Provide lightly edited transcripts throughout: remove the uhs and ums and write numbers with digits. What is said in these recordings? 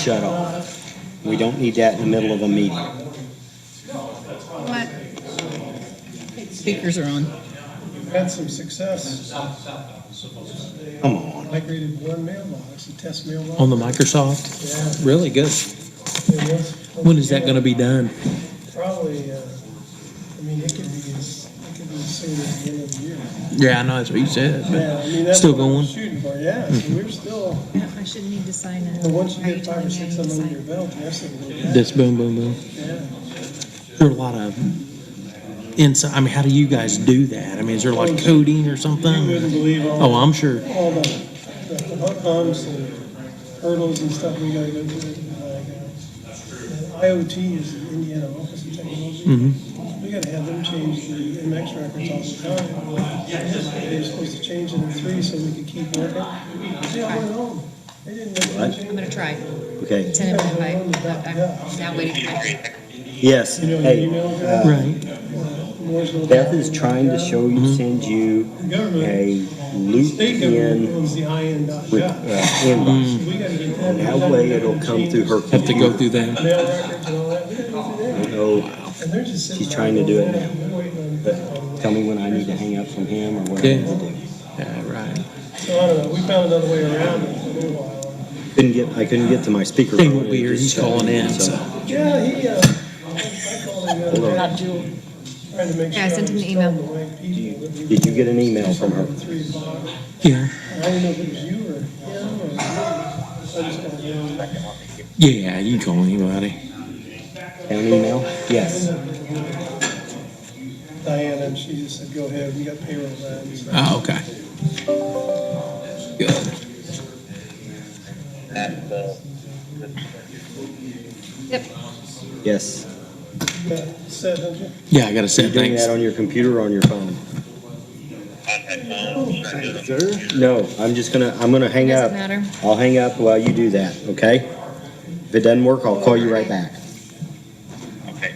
shut off. We don't need that in the middle of a meeting. What? Speakers are on. Had some success. Come on. Migrated one mailbox, a test mailbox. On the Microsoft? Yeah. Really good. It was- When is that going to be done? Probably, I mean, it could be soon as the end of the year. Yeah, I know that's what you said. But Yeah, I mean, that's still what I'm going? shooting for, yeah. So we're still, I shouldn't need to sign it. but once you Are get 5 or telling 6 me I of them need under to your sign? belt, that's a little bit. This boom, boom, boom. Yeah. There are a lot of inside. I mean, how do you guys do that? I mean, is there like coding or You something? wouldn't believe Oh, I'm sure. all the humps and hurdles and stuff we gotta go through. IoT is the Indiana Office of Technology. Mm-hmm. We gotta have them change the MX records all the time. They were supposed to change it in 3 so we could keep working. They all went home. They didn't make What? any I'm change. gonna try. Okay. Send him an invite, but I'm now waiting for my. Yes. You know, the Hey, email address? Right. Mooresville. Beth is trying to show you, send you a loop State government in owns the IN.gov. inbox. We gotta get that. That way it'll come through her Have to go through Mail that. records and all that. We gotta go through that. No, And they're just sitting she's trying to do it now. We're waiting on- But tell me when I need to hang up from him or what I Yeah. need to do. Yeah, right. So I don't know, we found another way around it for a little while. I couldn't get to my speaker. He won't be here. He's calling in. So. Yeah, he, I called him the other day, Not Jewel. trying to make sure Yeah, I sent him the email. was telling the right people that we Did you get an email from her? were 3 o'clock. Yeah. I didn't know if it was you or him or me. I just got him. Yeah, you can call anybody. An email? Yes. Diana, and she just said, go ahead, we got payroll done. So Oh, okay. Good. Yep. Yes. you got it set, don't you? Yeah, I got to Are you say doing thanks. that on your computer or on your phone? No, I'm gonna hang Doesn't up. matter. I'll hang up while you do that, okay? If it doesn't work, I'll call you right back. Okay.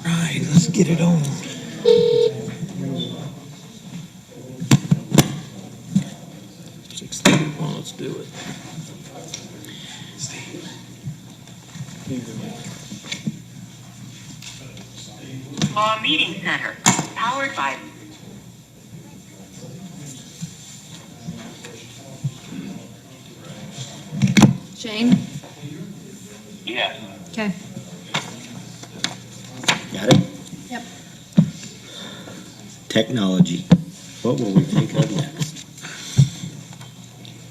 Right, let's get it on. 6:31. Let's do it. Meeting Center, powered by Shane? Yes. Okay. Got it? Yep. Technology. What will we think of next?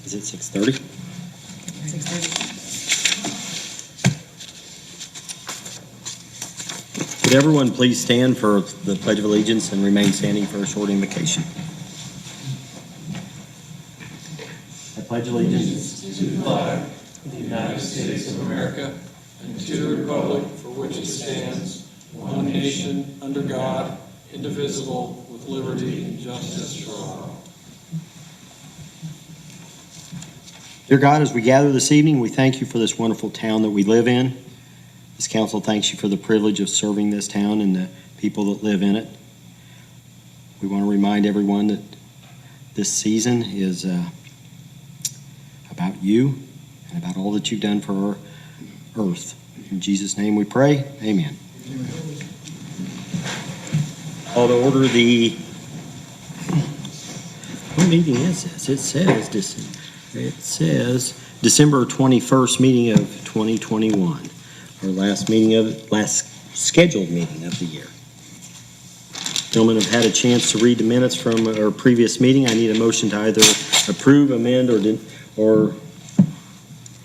Is it 6:30? 6:30. Would everyone please stand for the Pledge of Allegiance and remain standing for a short invocation? I pledge allegiance to the flag of the United States of America and to the republic for which it stands, one nation, under God, indivisible, with liberty and justice for all. Dear God, as we gather this evening, we thank you for this wonderful town that we live in. This council thanks you for the privilege of serving this town and the people that live in it. We want to remind everyone that this season is about you and about all that you've done for our earth. In Jesus' name we pray, amen. Call to order what meeting is this? It says December 21st meeting of 2021. Our last scheduled meeting of the year. Gentlemen have had a chance to read the minutes from our previous meeting. I need a motion to either approve, amend, or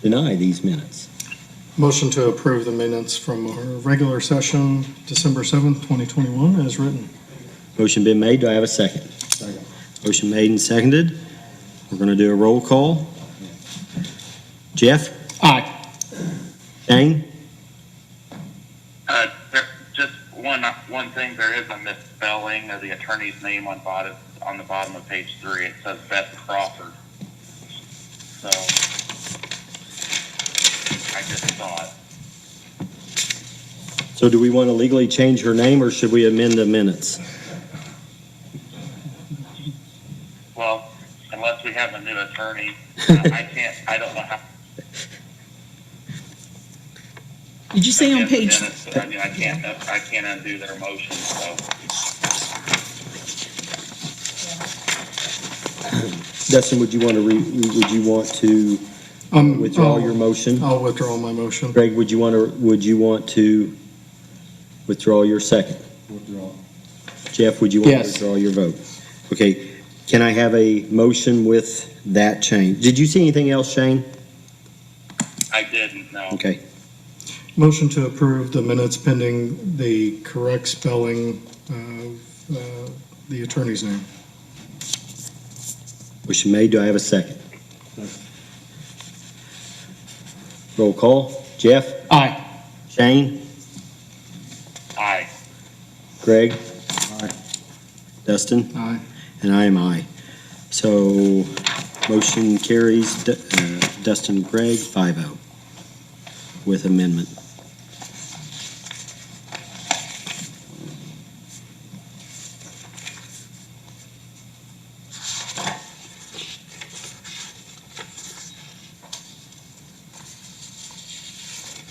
deny these minutes. Motion to approve the minutes from our regular session, December 7th, 2021, as written. Motion been made. Do I have a second? Second. Motion made and seconded. We're going to do a roll call. Jeff? Aye. Dane? Just one thing, there is a misspelling of the attorney's name on the bottom of page 3. It says Beth Crawford. So, I just saw it. So do we want to legally change her name or should we amend the minutes? Well, unless we have a new attorney, I don't know how. Did you say on Against the page, minutes, but I mean, I can't undo their motion, so. Dustin, would you want to withdraw your motion? I'll withdraw my motion. Greg, would you want to withdraw your second? Withdraw. Jeff, would you want to Yes. withdraw your vote? Okay, can I have a motion with that change? Did you see anything else, Shane? I didn't, no. Okay, Motion to approve the minutes pending the correct spelling of the attorney's name. motion made, do I have a second? Roll call, Jeff, Aye. Shane, Aye. Greg? Dustin? Aye. And I am aye. So, motion carries, Dustin, Greg, 5-0 with amendment.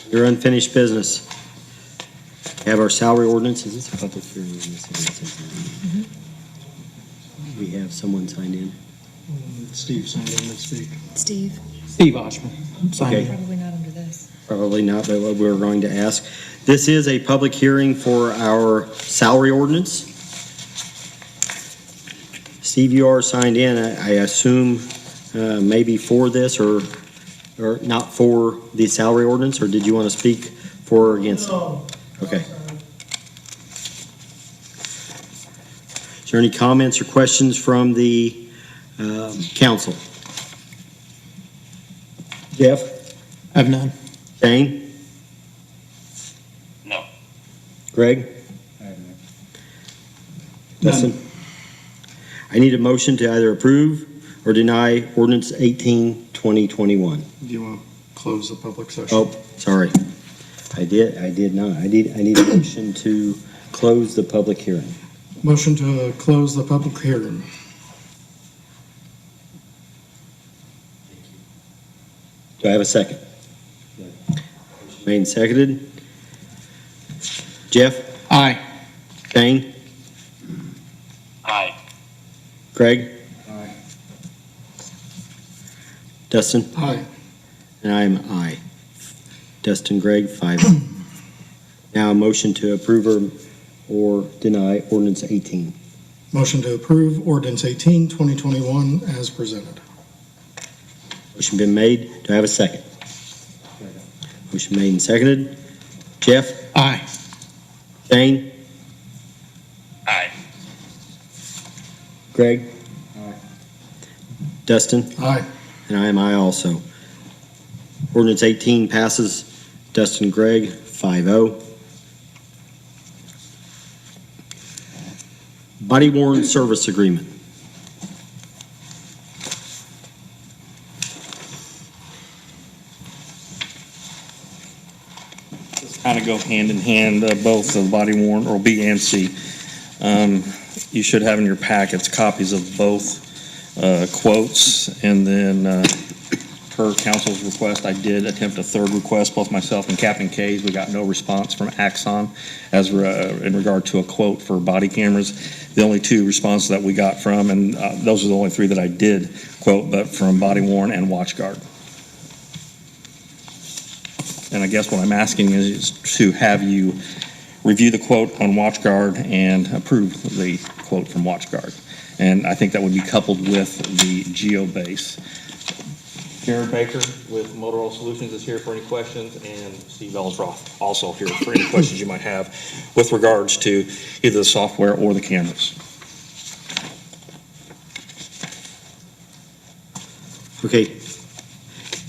Your unfinished business. We have our salary ordinance. Is this a public hearing? We have someone signed in. Steve signed in to speak. Steve, Steve Oshman. Sign Okay. it. probably not under this. Probably not, but we're going to ask. This is a public hearing for our salary ordinance. Steve, you are signed in, I assume, maybe for this or not for the salary ordinance, or did you want to speak for or against it? No. Okay. Is there any comments or questions from the council? Jeff? I have none. Shane? No. Greg? Dustin? I need a motion to either approve or deny ordinance 18, 2021. Do you want to close the public session? Oh, sorry. I did not. I need a motion to close the public hearing. Motion to close the public hearing. Do I have a second? Made and seconded. Jeff? Aye. Shane? Aye. Greg? Dustin? Aye. And I am aye. Dustin, Greg, 5. Now a motion to approve or deny ordinance 18. Motion to approve ordinance 18, 2021 as presented. Motion been made. Do I have a second? Motion made and seconded. Jeff? Aye. Shane? Aye. Greg? Dustin? Aye. And I am aye also. Ordinance 18 passes. Dustin, Greg, 5-0. Body worn service agreement. Kind of go hand in hand, both the body worn, or B and C. You should have in your packets copies of both quotes, and then per council's request, I did attempt a third request, both myself and Captain K's. We got no response from Axon as in regard to a quote for body cameras. The only two responses that we got from, and those are the only three that I did quote, but from body worn and WatchGuard. And I guess what I'm asking is to have you review the quote on WatchGuard and approve the quote from WatchGuard. And I think that would be coupled with the GeoBase. Karen Baker with Motorola Solutions is here for any questions, and Steve Ellsroth also here for any questions you might have with regards to either the software or the cameras. Okay.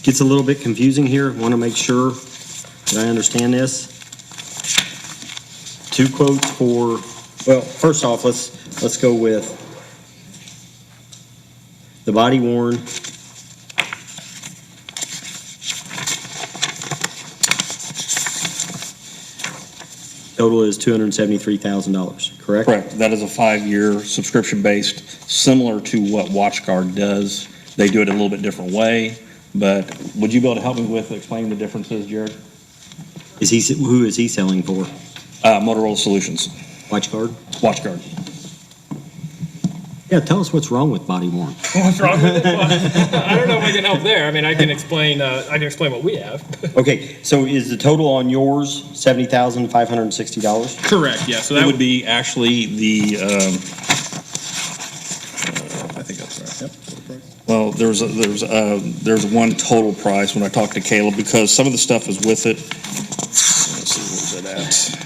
Gets a little bit confusing here. Want to make sure that I understand this. Two quotes for, well, first off, let's go with the body worn. Total is $273,000, correct? Correct. That is a 5-year subscription-based, similar to what WatchGuard does. They do it a little bit different way, but would you be able to help me with explaining the differences, Jared? Who is he selling for? Motorola Solutions, WatchGuard? WatchGuard. Yeah, tell us what's wrong with body worn. What's wrong with it? Well, I don't know if I can help there. I mean, I can explain what we have. Okay, so is the total on yours $70,560? Correct, yeah, so That that would be actually the, I think that's right, yep. well, there's one total price when I talked to Caleb, because some of the stuff is with it. Let's see, where's it at?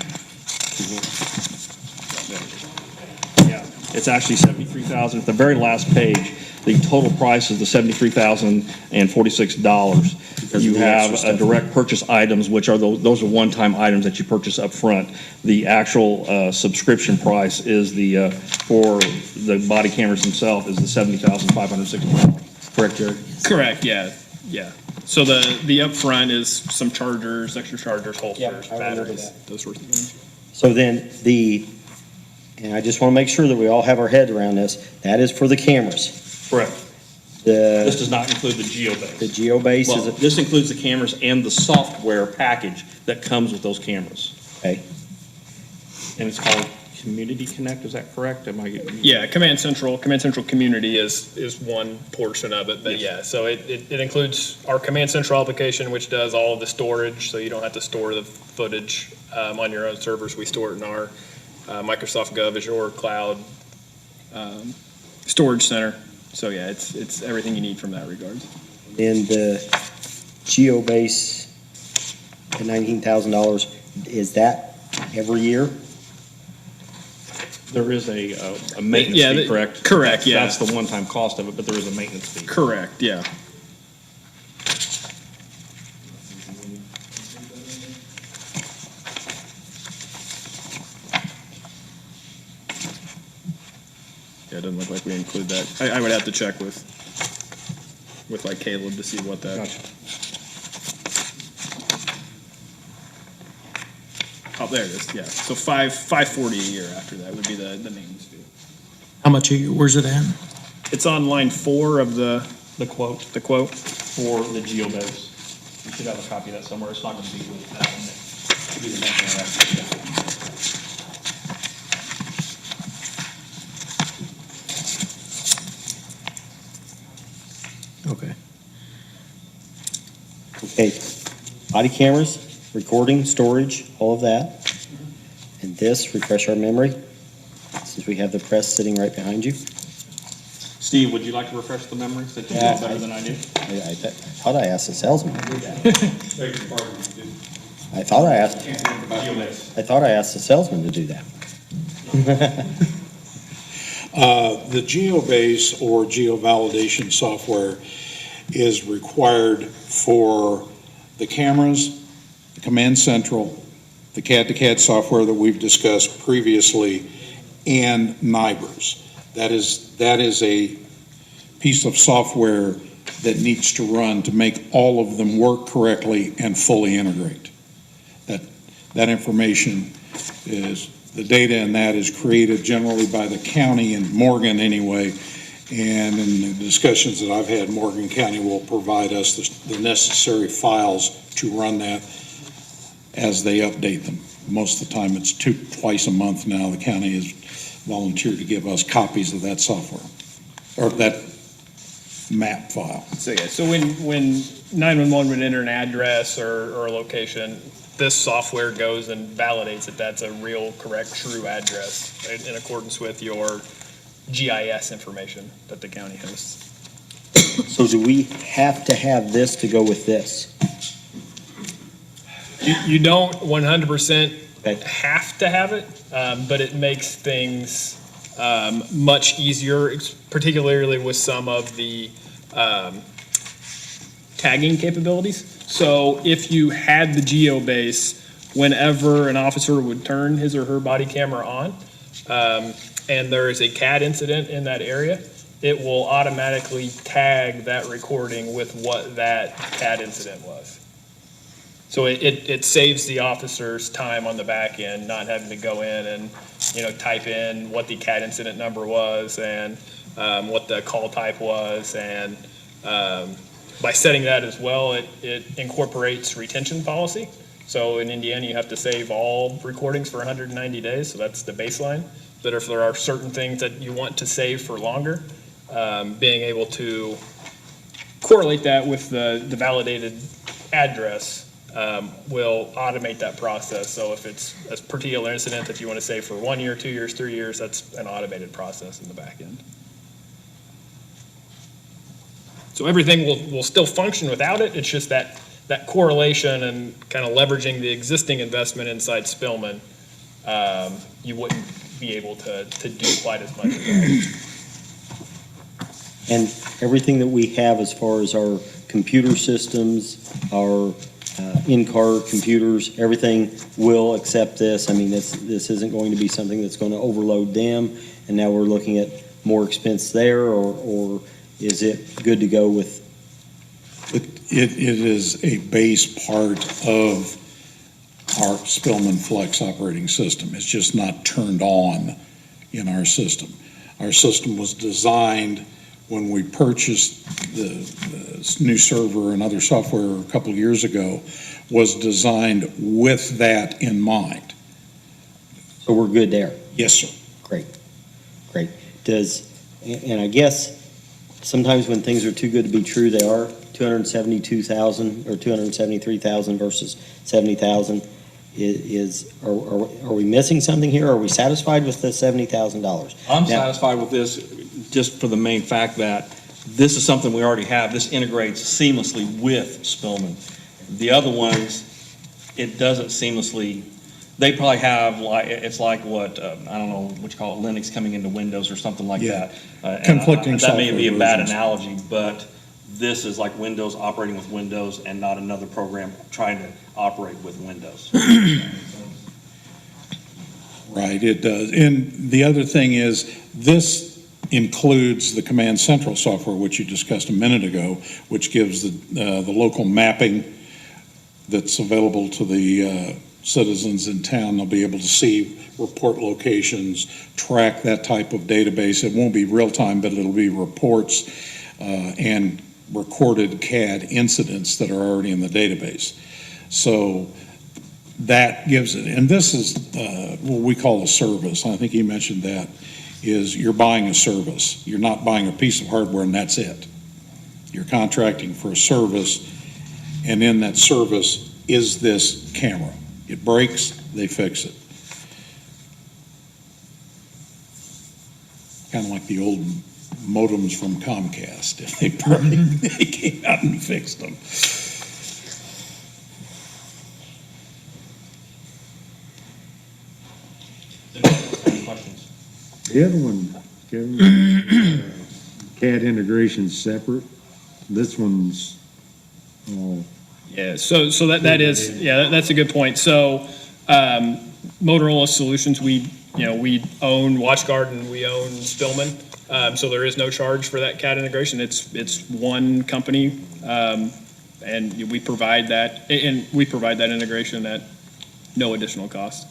Yeah, it's actually $73,000. At the very last page, the total price is the $73,046. Because You of the extra have stuff. direct purchase items, which are those are one-time items that you purchase up front. The actual subscription price is for the body cameras themselves is the $70,560. Correct, Jared? Correct, yeah. So the upfront is some chargers, extra chargers, holsters, I remember batteries, that. those sorts of things. So then and I just want to make sure that we all have our head around this, that is for the cameras. Correct. This The does not include the GeoBase. GeoBase Well, is, this includes the cameras and the software package that comes with those cameras. okay, And it's called Community Connect, is that correct? Am I getting? Yeah, Command Central Community is one portion of it, but yeah, so it includes our Command Central application, which does all of the storage, so you don't have to store the footage on your own servers. We store it in our Microsoft Gov Azure Cloud storage center. So yeah, it's everything you need from that regard. then the GeoBase at $19,000, is that every year? There is a maintenance Yeah, fee, correct? correct, yeah. That's the one-time cost of it, but there is a maintenance fee. Correct, yeah. Yeah, it doesn't look like we include that. I would have to check with like Caleb to see what that. Gotcha. Oh, there it is, yeah. So $540 a year after that would be the maintenance fee. How much, where's it at? It's on line 4 of the quote quote. for the GeoBase. You should have a copy of that somewhere. It's not going to be with that one. It should be the next one after. Okay. Okay, body cameras, recording, storage, all of that. And this, refresh our memory, since we have the press sitting right behind you. Steve, would you like to refresh the memory since you know better than I do? I thought I asked the salesman to do that. I thought I asked the salesman to do that. The GeoBase or geo-validation software is required for the cameras, the Command Central, the CAD-to-CAD software that we've discussed previously, and NIBRS. That is a piece of software that needs to run to make all of them work correctly and fully integrate. That information is, the data in that is created generally by the county in Morgan anyway, and in the discussions that I've had, Morgan County will provide us the necessary files to run that as they update them. Most of the time, it's twice a month now, the county has volunteered to give us copies of that software, or that map file. So yeah, so when 911 would enter an address or a location, this software goes and validates that that's a real, correct, true address in accordance with your GIS information that the county hosts. So do we have to have this to go with this? You don't 100% Okay. have to have it, but it makes things much easier, particularly with some of the tagging capabilities. So if you had the GeoBase, whenever an officer would turn his or her body camera on, and there is a CAD incident in that area, it will automatically tag that recording with what that CAD incident was. So it saves the officers time on the back end, not having to go in and, type in what the CAD incident number was and what the call type was. And by setting that as well, it incorporates retention policy. So in Indiana, you have to save all recordings for 190 days, so that's the baseline. But if there are certain things that you want to save for longer, being able to correlate that with the validated address will automate that process. So if it's a particular incident that you want to save for 1 year, 2 years, 3 years, that's an automated process in the back end. So everything will still function without it. It's just that correlation and kind of leveraging the existing investment inside Spillman, you wouldn't be able to do quite as much of that. And everything that we have as far as our computer systems, our in-car computers, everything will accept this. I mean, this isn't going to be something that's going to overload them, and now we're looking at more expense there, or is it good to go with? It is a base part of our Spillman Flex operating system. It's just not turned on in our system. Our system was designed when we purchased the new server and other software a couple of years ago, was designed with that in mind. So we're good there? Yes, sir. Great. And I guess sometimes when things are too good to be true, they are. 272,000 or 273,000 versus 70,000 are we missing something here? Are we satisfied with the $70,000? I'm satisfied with this just for the main fact that this is something we already have. This integrates seamlessly with Spillman. The other ones, it doesn't seamlessly. They probably have it's like what I don't know what you call it, Linux coming into Windows or something like that. Conflicting that may be a bad versions. analogy, but this is like Windows operating with Windows and not another program trying to operate with Windows. Right, it does. And the other thing is, this includes the Command Central software, which you discussed a minute ago, which gives the local mapping that's available to the citizens in town. They'll be able to see, report locations, track that type of database. It won't be real time, but it'll be reports and recorded CAD incidents that are already in the database. So that gives it, and this is what we call a service. I think he mentioned that, is you're buying a service. You're not buying a piece of hardware and that's it. You're contracting for a service, and in that service is this camera. It breaks, they fix it. Kind of like the old modems from Comcast. If they break, they came out and fixed them. The other one, Kevin, CAD integration's separate. This one's all. Yeah, so that is, that's a good point. So Motorola Solutions, we own WatchGuard and we own Spillman. So there is no charge for that CAD integration. It's one company, and we provide that integration at no additional cost.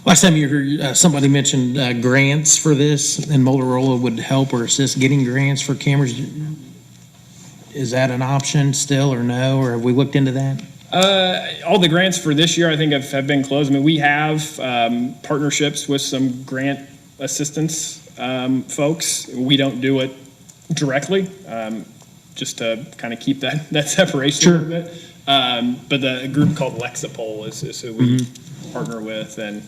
Last time you heard somebody mentioned grants for this, and Motorola would help or assist getting grants for cameras. Is that an option still, or no? Or have we looked into that? All the grants for this year, I think, have been closed. I mean, we have partnerships with some grant assistance folks. We don't do it directly, just to kind of keep that separation a little bit. But the group called Lexipol is who we partner with, and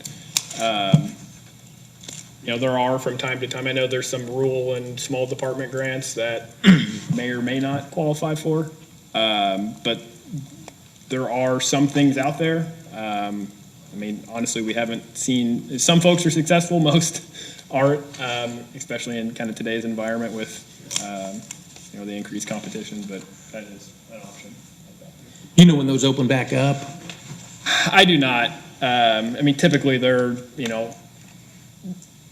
there are from time to time. I know there's some rural and small department grants that may or may not qualify for, but there are some things out there. I mean, honestly, we haven't seen. Some folks are successful, most aren't, especially in kind of today's environment with the increased competition. But that is an option. You know when those open back up? I do not. I mean, typically they're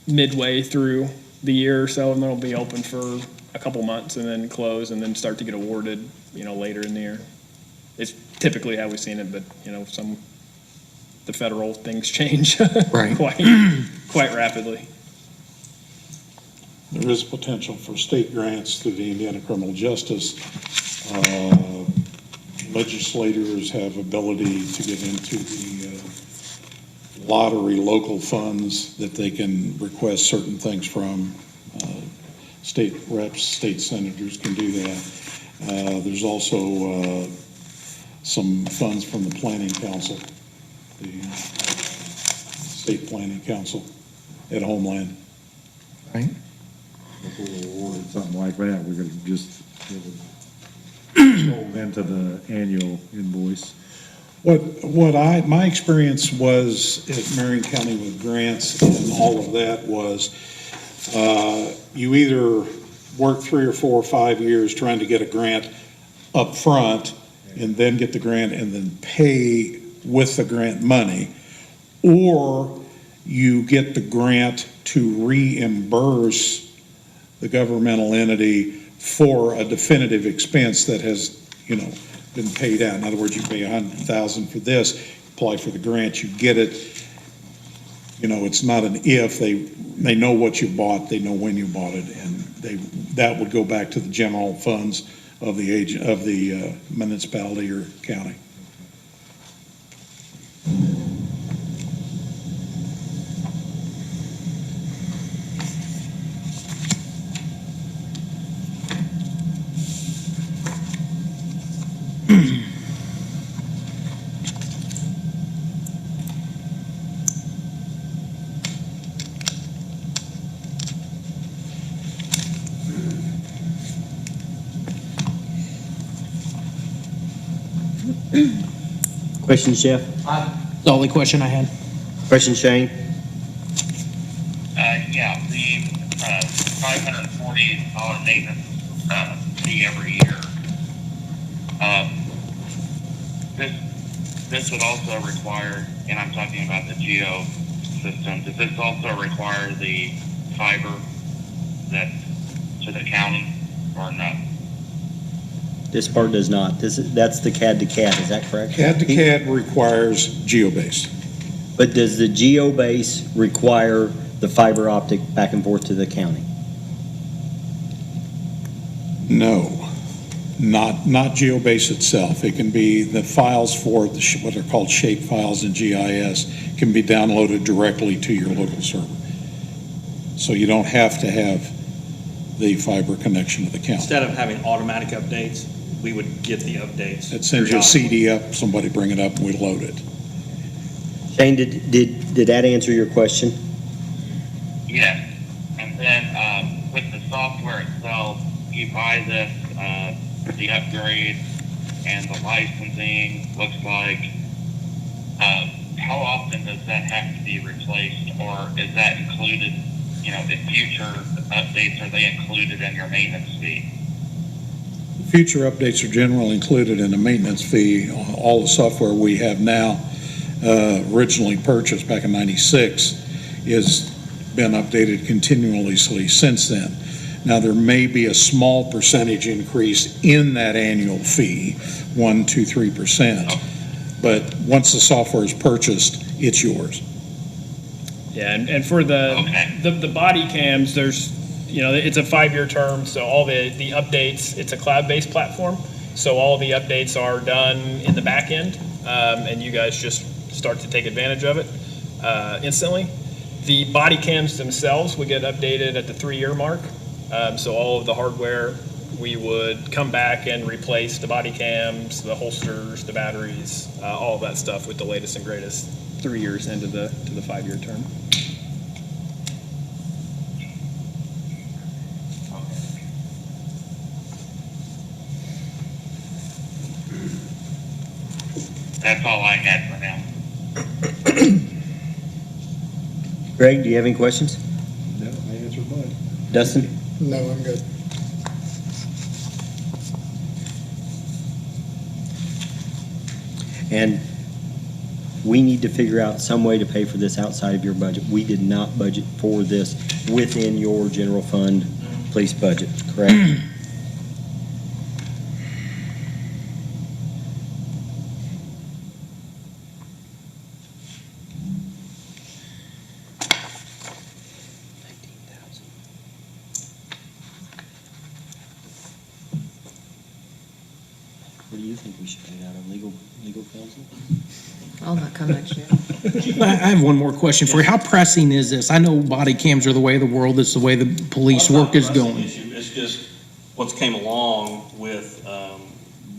midway through the year or so, and they'll be open for a couple months and then close and then start to get awarded later in the year. it's typically how we've seen it, but, the federal things change Right. quite rapidly. There is potential for state grants through the Indiana Criminal Justice. Legislators have ability to get into the lottery local funds that they can request certain things from. State reps, state senators can do that. There's also some funds from the Planning Council, the State Planning Council at Homeland. Right. If we awarded something like that, we're gonna just give it rolled into the annual invoice. My experience was at Marion County with grants and all of that was, you either work 3 or 4 or 5 years trying to get a grant up front and then get the grant and then pay with the grant money, or you get the grant to reimburse the governmental entity for a definitive expense that has, been paid out. In other words, you pay $100,000 for this, apply for the grant, you get it. It's not an if, they know what you bought, they know when you bought it, and that would go back to the general funds of the municipality or county. Questions, Jeff? The only question I had. Question, Shane? Yeah, the $540 maintenance fee every year. This would also require, and I'm talking about the geo system, does this also require the fiber to the county or no? This part does not. That's the CAD to CAD, is that correct? CAD to CAD requires GeoBase. But does the GeoBase require the fiber optic back and forth to the county? No, not GeoBase itself. It can be the files for what are called shape files in GIS can be downloaded directly to your local server. So you don't have to have the fiber connection to the county. Instead of having automatic updates, we would get the updates. It sends you a CD up, somebody bring it up, and we load it. Shane, did that answer your question? Yes. And then with the software itself, you buy this, the upgrade and the licensing looks like, how often does that have to be replaced, or is that included, in future updates, are they included in your maintenance fee? Future updates are generally included in the maintenance fee. All the software we have now, originally purchased back in '96, has been updated continuously since then. Now, there may be a small percentage increase in that annual fee, 1%, 2%, 3%, but once the software is purchased, it's yours. Yeah, and for the body cams, there's, it's a 5-year term, so all the updates, it's a cloud-based platform, so all the updates are done in the back end, and you guys just start to take advantage of it instantly. The body cams themselves would get updated at the 3-year mark, so all of the hardware, we would come back and replace the body cams, the holsters, the batteries, all of that stuff with the latest and greatest 3 years into the 5-year term. That's all I had for now. Greg, do you have any questions? No, I answered mine. Dustin? No, I'm good. And we need to figure out some way to pay for this outside of your budget. We did not budget for this within your general fund police budget, correct? you think we should pay out of legal counsel? I'll not come next year. I have one more question for you. How pressing is this? I know body cams are the way of the world. It's the way the police Well, it's work is not a pressing going. issue. It's just what's came along with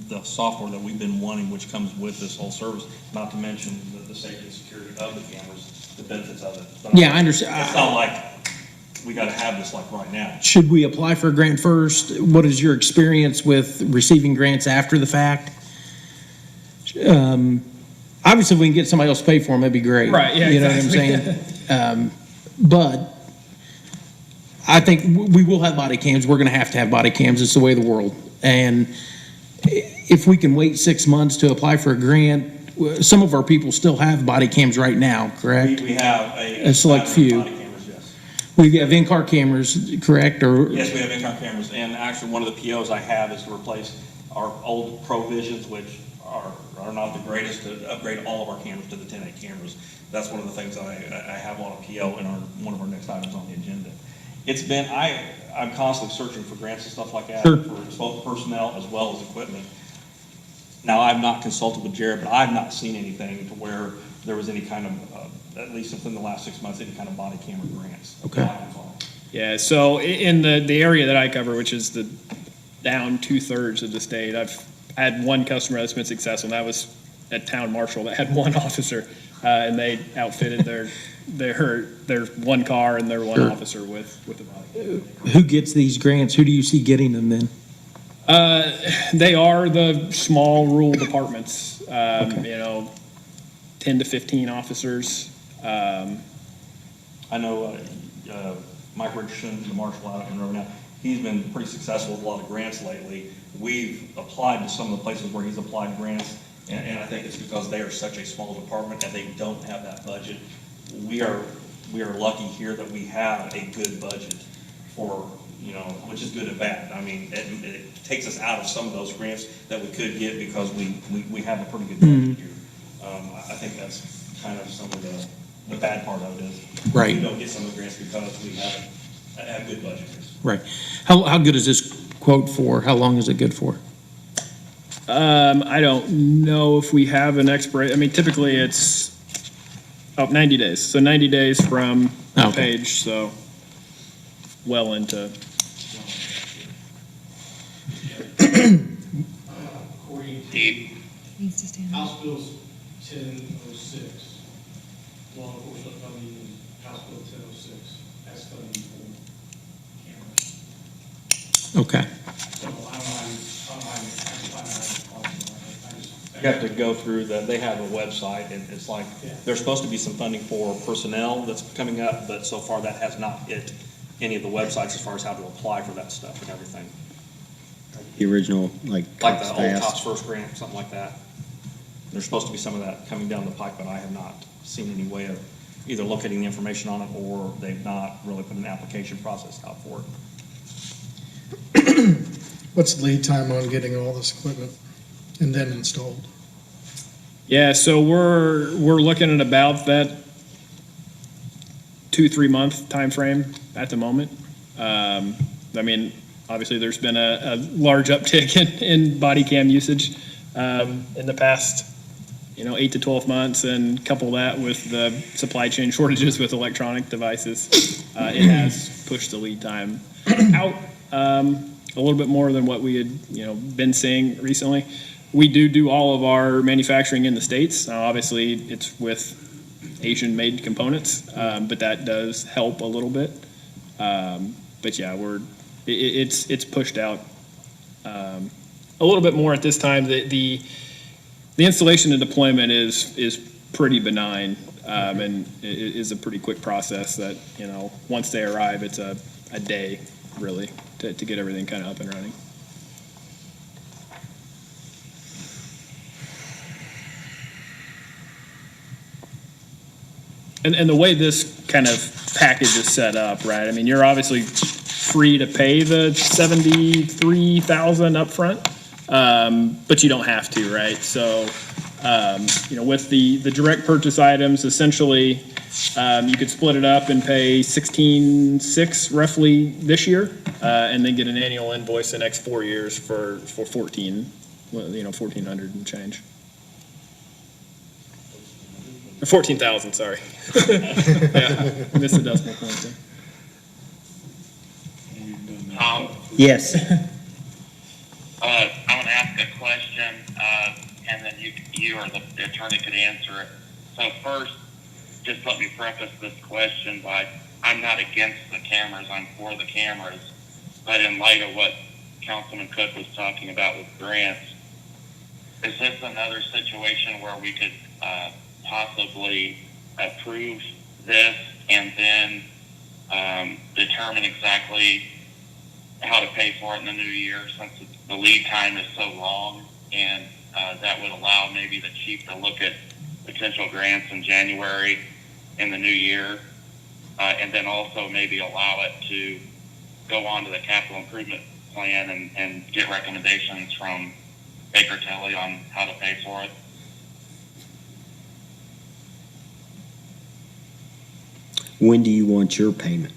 the software that we've been wanting, which comes with this whole service, not to mention the safety and security of the cameras, the benefits of it. But Yeah, I understand. It's not like we got to have this like right now. Should we apply for a grant first? What is your experience with receiving grants after the fact? Obviously, if we can get somebody else to pay for them, that'd be great. Right, yeah, You know what I'm saying? But I think we will have body cams. We're gonna have to have body cams. It's the way of the world. And if we can wait 6 months to apply for a grant, some of our people still have body cams right now, correct? We have A select few. body cameras, yes. We have in-car cameras, correct, or? Yes, we have in-car cameras, and actually, one of the POs I have is to replace our old ProVisions, which are not the greatest, to upgrade all of our cameras to the 10.8 cameras. That's one of the things I have on a PO in one of our next items on the agenda. It's been, I'm constantly searching for grants and stuff like that, Sure. for both personnel as well as equipment. Now, I've not consulted with Jared, but I've not seen anything to where there was any kind of, at least within the last 6 months, any kind of body camera grants. Okay. Yeah, so in the area that I cover, which is the down 2/3 of the state, I've had one customer that's been successful, and that was at Town Marshall, that had one officer, and they outfitted their one car and their one Sure. officer with a body. Who gets these grants? Who do you see getting them then? They are the small rural departments, you know, 10 to 15 officers. I know Mike Richardson, the marshal out in Monroe now, he's been pretty successful with a lot of grants lately. We've applied to some of the places where he's applied grants, and I think it's because they are such a small department and they don't have that budget. We are lucky here that we have a good budget for, you know, which is good and bad. I mean, it takes us out of some of those grants that we could get because we have a pretty good budget here. I think that's kind of some of the bad part of it is Right. we don't get some of the grants because we have good budgets. Right. How good is this quote for? How long is it good for? I don't know if we have an expiration. I mean, typically it's 90 days. So 90 days from the Okay. page, so well into. According to Needs to stand up. House Bill 1006, law enforcement funding in House Bill 1006, that's funding for cameras. Okay. So I don't know how you find out. You have to go through they have a website, and it's like, there's supposed to be some funding for personnel that's coming up, but so far that has not hit any of the websites as far as how to apply for that stuff and everything. The original, like Like the Cops old Fast. Cops First grant, something like that. There's supposed to be some of that coming down the pike, but I have not seen any way of either locating the information on it, or they've not really put an application process out for it. What's the lead time on getting all this equipment and then installed? Yeah, so we're looking at about that 2-3 month time frame at the moment. I mean, obviously, there's been a large uptick in body cam usage in the past, 8 to 12 months, and couple that with the supply chain shortages with electronic devices, it has pushed the lead time out a little bit more than what we had, been seeing recently. We do all of our manufacturing in the States. Now, obviously, it's with Asian-made components, but that does help a little bit. But yeah, it's pushed out a little bit more at this time. The installation and deployment is pretty benign, and it is a pretty quick process that, once they arrive, it's a day, really, to get everything kind of up and running. And the way this kind of package is set up, right? I mean, you're obviously free to pay the $73,000 upfront, but you don't have to, right? So, with the direct purchase items, essentially, you could split it up and pay $16,600 roughly this year, and then get an annual invoice the next 4 years for $14,000 well, 1,400 and change. Or 14,000, sorry. Yeah, missed the decimal point there. Yes. I'm gonna ask a question, and then you or the attorney could answer it. So first, just let me preface this question by, I'm not against the cameras, I'm for the cameras. But in light of what Councilman Cook was talking about with grants, is this another situation where we could possibly approve this and then determine exactly how to pay for it in the new year, since the lead time is so long, and that would allow maybe the chief to look at potential grants in January in the new year, and then also maybe allow it to go on to the capital improvement plan and get recommendations from Baker Tilly on how to pay for it. When do you want your payment?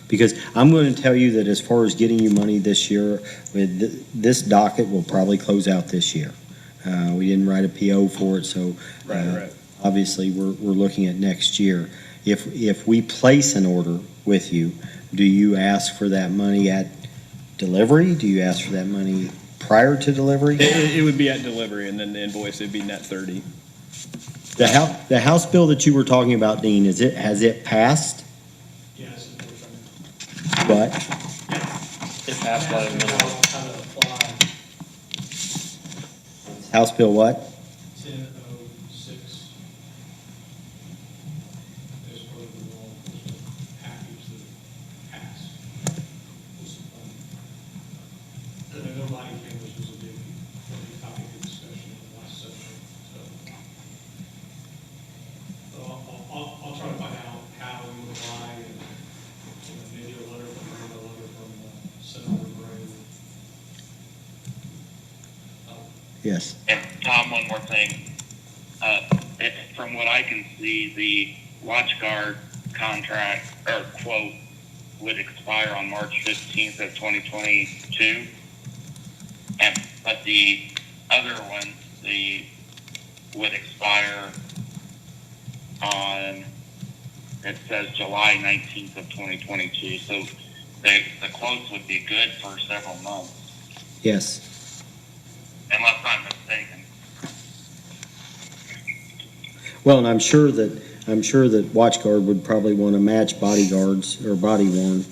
Because I'm going to tell you that as far as getting you money this year, this docket will probably close out this year. We didn't write a PO for it, so Right. obviously we're looking at next year. If we place an order with you, do you ask for that money at delivery? Do you ask for that money prior to delivery? It would be at delivery, and then the invoice would be net 30. The House bill that you were talking about, Dean, has it passed? Yes. What? It passed by the middle. How to apply House bill what? 1006. As part of the law enforcement package that passed. And I know body cameras was a big topic of discussion in the last session, so I'll try to find out how we would apply, and maybe a letter from Senator Gray. Yes. And Tom, one more thing. From what I can see, the watch guard contract or quote would expire on March 15th of 2022. But the other one, would expire on, it says July 19th of 2022. So the quotes would be good for several months, Yes. unless I'm mistaken. Well, and I'm sure that WatchGuard would probably want to match bodyguards or body worn.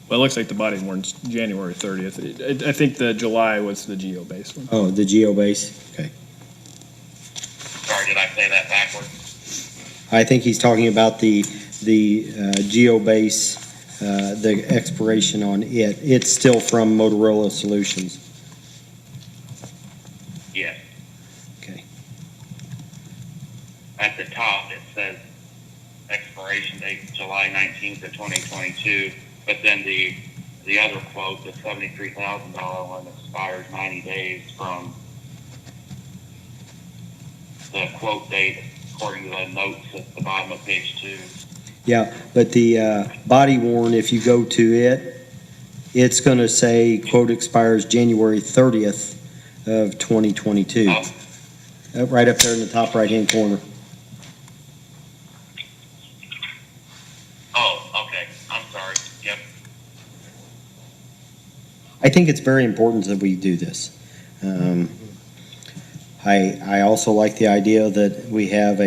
Well, it looks like the body worn's January 30th. I think the July was the geo-based one. Oh, the Geobase. Okay. Sorry, did I say that backwards? I think he's talking about the Geobase, the expiration on it. It's still from Motorola Solutions. Yes. Okay. At the top, it says expiration date July 19th of 2022, but then the other quote, the $73,000 one, expires 90 days from the quote date, according to the notes at the bottom of page 2. Yeah, but the body worn, if you go to it, it's going to say quote expires January 30th of 2022. Right up there in the top right-hand corner. Oh, okay. I'm sorry. Yep. I think it's very important that we do this. I also like the idea that we have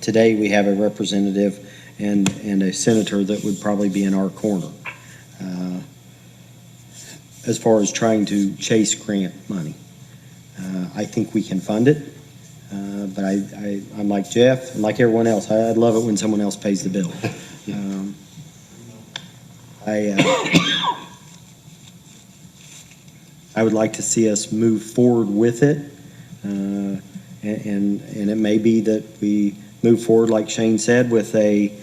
today we have a representative and a senator that would probably be in our corner as far as trying to chase grant money. I think we can fund it, but I'm like Jeff, and like everyone else, I'd love it when someone else pays the bill. I would like to see us move forward with it, and it may be that we move forward, like Shane said, with a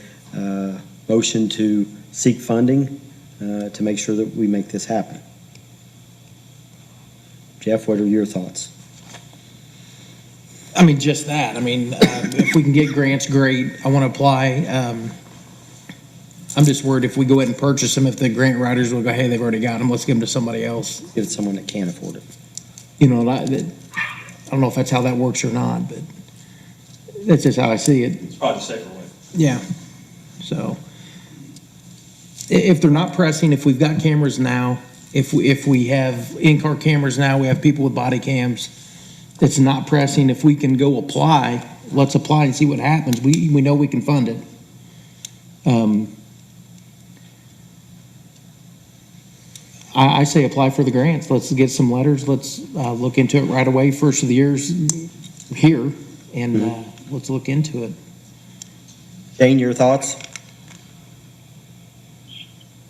motion to seek funding to make sure that we make this happen. Jeff, what are your thoughts? I mean, just that. I mean, if we can get grants, great. I want to apply. I'm just worried if we go ahead and purchase them, if the grant writers will go, hey, they've already got them, let's give them to somebody else. Give it to someone that can't afford it. You know, I don't know if that's how that works or not, but that's just how I see it. It's probably the safer way. Yeah, so if they're not pressing, if we've got cameras now, if we have in-car cameras now, we have people with body cams, it's not pressing, if we can go apply, let's apply and see what happens. We know we can fund it. I say apply for the grants. Let's get some letters. Let's look into it right away. First of the year's here, and let's look into it. Shane, your thoughts?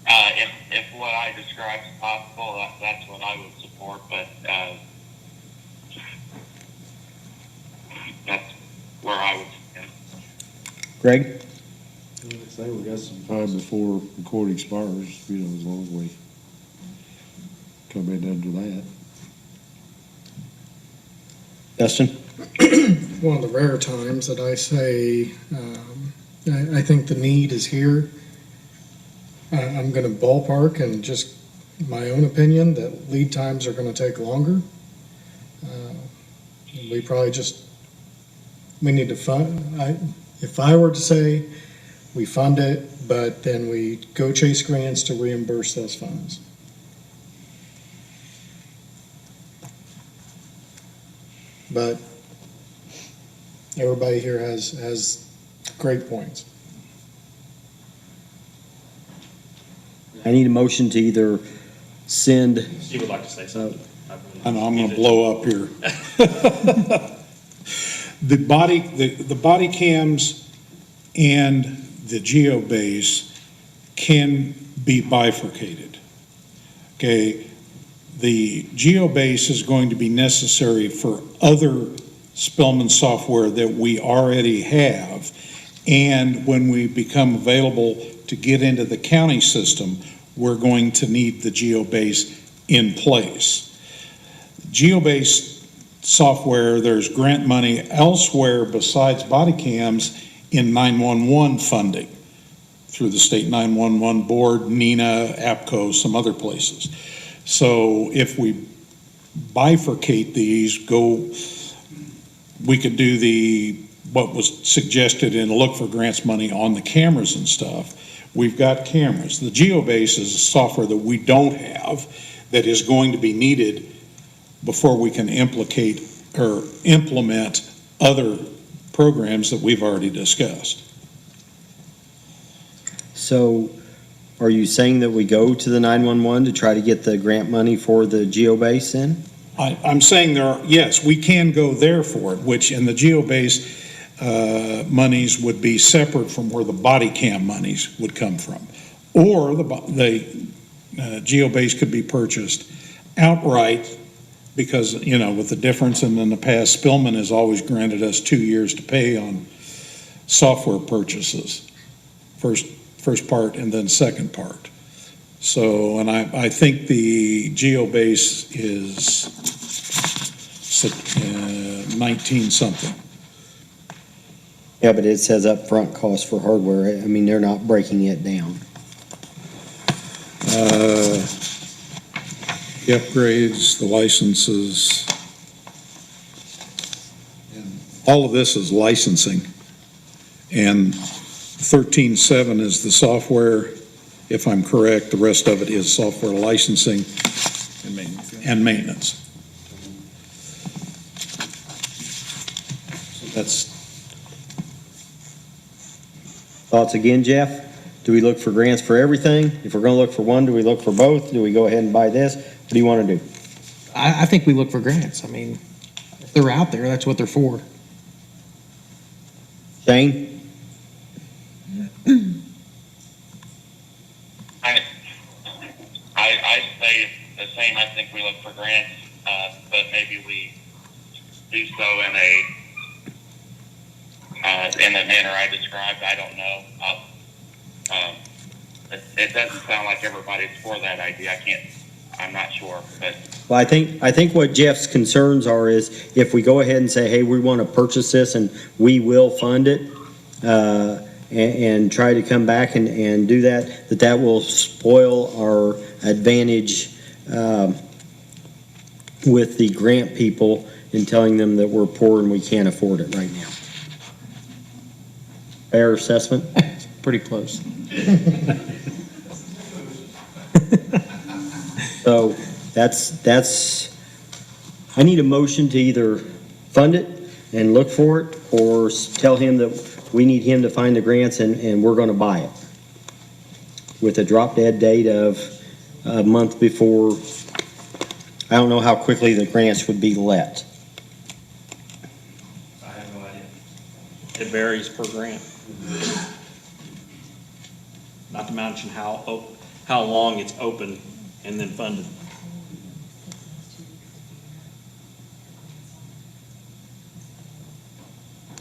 If what I described is possible, that's what I would support, but, that's where I would stand. Greg? I'd say we got some time before the court expires, you know, as long as we come in under that. Dustin? One of the rare times that I say, I think the need is here. I'm gonna ballpark and just my own opinion that lead times are gonna take longer. We probably we need to fund, if I were to say, we fund it, but then we go chase grants to reimburse those funds. But everybody here has great points. I need a motion to either send, Steve would like to say something. I know, I'm gonna blow up here. The body cams and the geobase can be bifurcated. Okay, the geobase is going to be necessary for other Spellman software that we already have. And when we become available to get into the county system, we're going to need the geobase in place. Geobase software, there's grant money elsewhere besides body cams in 911 funding through the state 911 board, NENA, APCO, some other places. So if we bifurcate these, we could do what was suggested in look for grants money on the cameras and stuff. We've got cameras. The geobase is a software that we don't have that is going to be needed before we can implement other programs that we've already discussed. so are you saying that we go to the 911 to try to get the grant money for the geobase in? I'm saying yes, we can go there for it, which in the geobase monies would be separate from where the body cam monies would come from. Or the geobase could be purchased outright because, you know, with the difference in the past, Spillman has always granted us 2 years to pay on software purchases. First part and then second part. So, and I think the geobase is 19 something. Yeah, but it says upfront cost for hardware. I mean, they're not breaking it down. The upgrades, the licenses, and all of this is licensing. And 13.7 is the software, if I'm correct. The rest of it is software licensing and maintenance. So that's. Thoughts again, Jeff? Do we look for grants for everything? If we're gonna look for one, do we look for both? Do we go ahead and buy this? What do you wanna do? I think we look for grants. I mean, if they're out there, that's what they're for. Shane? I say the same. I think we look for grants, but maybe we do so in the manner I described. I don't know. It doesn't sound like everybody's for that idea. I'm not sure, but. Well, I think what Jeff's concerns are is if we go ahead and say, hey, we wanna purchase this and we will fund it, and try to come back and do that will spoil our advantage, with the grant people and telling them that we're poor and we can't afford it right now. Fair assessment? Pretty close. So that's, I need a motion to either fund it and look for it, or tell him that we need him to find the grants and we're gonna buy it. With a drop dead date of a month before. I don't know how quickly the grants would be let. I have no idea. It varies per grant. Not to mention how long it's open and then funded.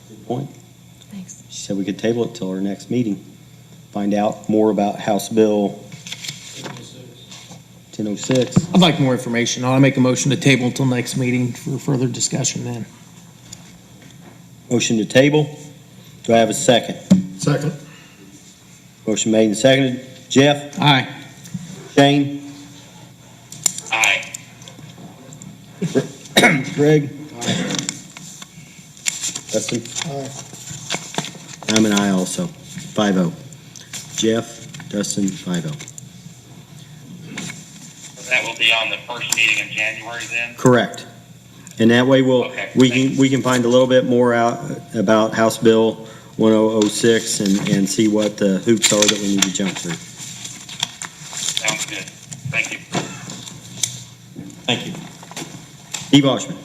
Good point. Thanks. She said we could table it till our next meeting. Find out more about House Bill 1006. I'd like more information. I'll make a motion to table until next meeting for further discussion then. Motion to table. Do I have a second? Second. Motion made and seconded. Jeff? Aye. Shane? Aye. Greg? Dustin? I'm an aye also. 5-0. Jeff? Dustin? 5-0. That will be on the first meeting in January then? Correct. And that way Okay, we can find a little bit more out about House Bill 1006 and see what the hoops are that we need to jump through. Sounds good. Thank you. Thank you. Steve Oshman.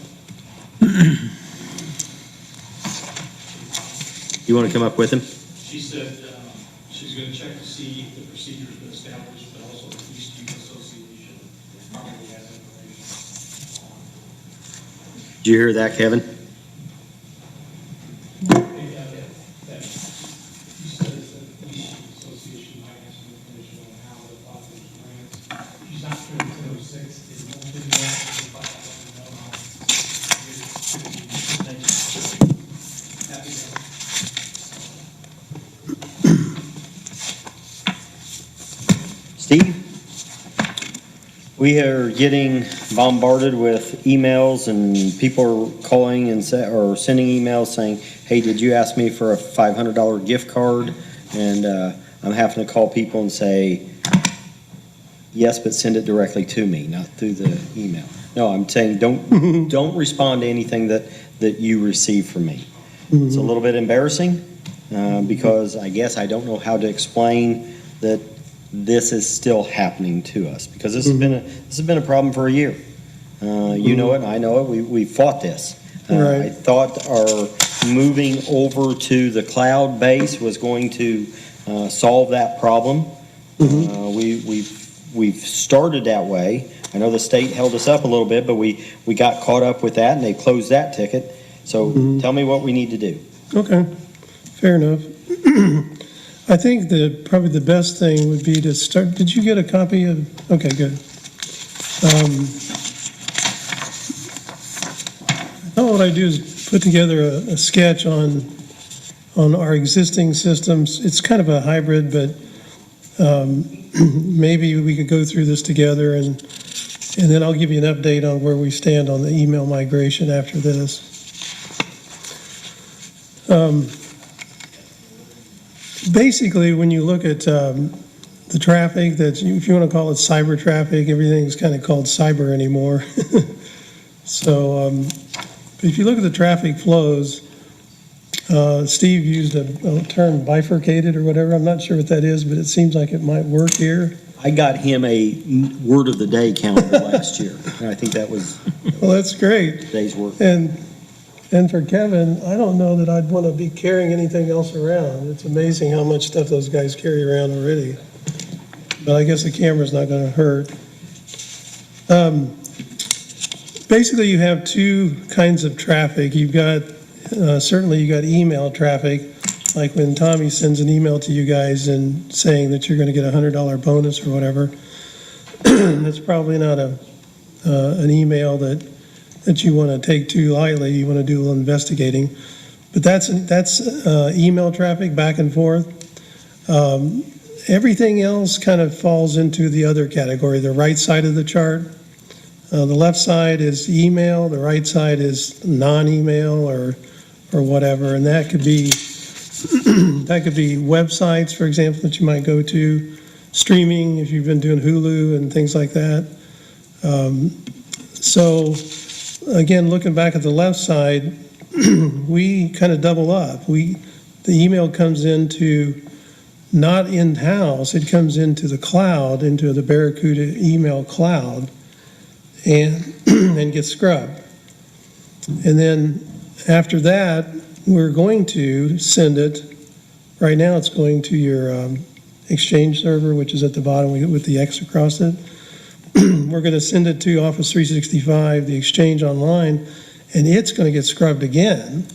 You want to come up with him? She said she's going to check to see if the procedure's been established, but also the East Youth Association probably has information. Did you hear that, Kevin? She says that the East Youth Association might have some information on how the authors grants. She's not sure the 1006 is open yet, but I'll let her know how. Thank you. Happy to. Steve? We are getting bombarded with emails and people are calling and or sending emails saying, hey, did you ask me for a $500 gift card? And I'm having to call people and say, yes, but send it directly to me, not through the email. No, I'm saying don't respond to anything that you receive from me. It's a little bit embarrassing because I guess I don't know how to explain that this is still happening to us, because this has been a problem for a year. You know it, and I know it. We fought this. Right. I thought our moving over to the cloud base was going to solve that problem. We've started that way. I know the state held us up a little bit, but we got caught up with that, and they closed that ticket. So tell me what we need to do. Okay, fair enough. I think that probably the best thing would be to start, did you get a copy of, okay, good. I thought what I'd do is put together a sketch on our existing systems. It's kind of a hybrid, but maybe we could go through this together and then I'll give you an update on where we stand on the email migration after this. Basically, when you look at the traffic, if you want to call it cyber traffic, everything's kind of called cyber anymore. So if you look at the traffic flows, Steve used a term bifurcated or whatever. I'm not sure what that is, but it seems like it might work here. I got him a word of the day calendar last year, and I think that was Well, that's great. today's work. And for Kevin, I don't know that I'd want to be carrying anything else around. It's amazing how much stuff those guys carry around already. But I guess the camera's not going to hurt. Basically, you have two kinds of traffic. You've got, certainly you got email traffic, like when Tommy sends an email to you guys and saying that you're going to get a $100 bonus or whatever. That's probably not an email that you want to take too lightly. You want to do a little investigating. But that's email traffic back and forth. Everything else kind of falls into the other category, the right side of the chart. The left side is email, the right side is non-email or whatever, and that could be that could be websites, for example, that you might go to, streaming if you've been doing Hulu and things like that. So again, looking back at the left side, we kind of double up. The email comes into not in-house, it comes into the cloud, into the Barracuda email cloud, and and gets scrubbed. And then after that, we're going to send it, right now it's going to your Exchange server, which is at the bottom with the X across it. We're going to send it to Office 365, the Exchange Online, and it's going to get scrubbed again.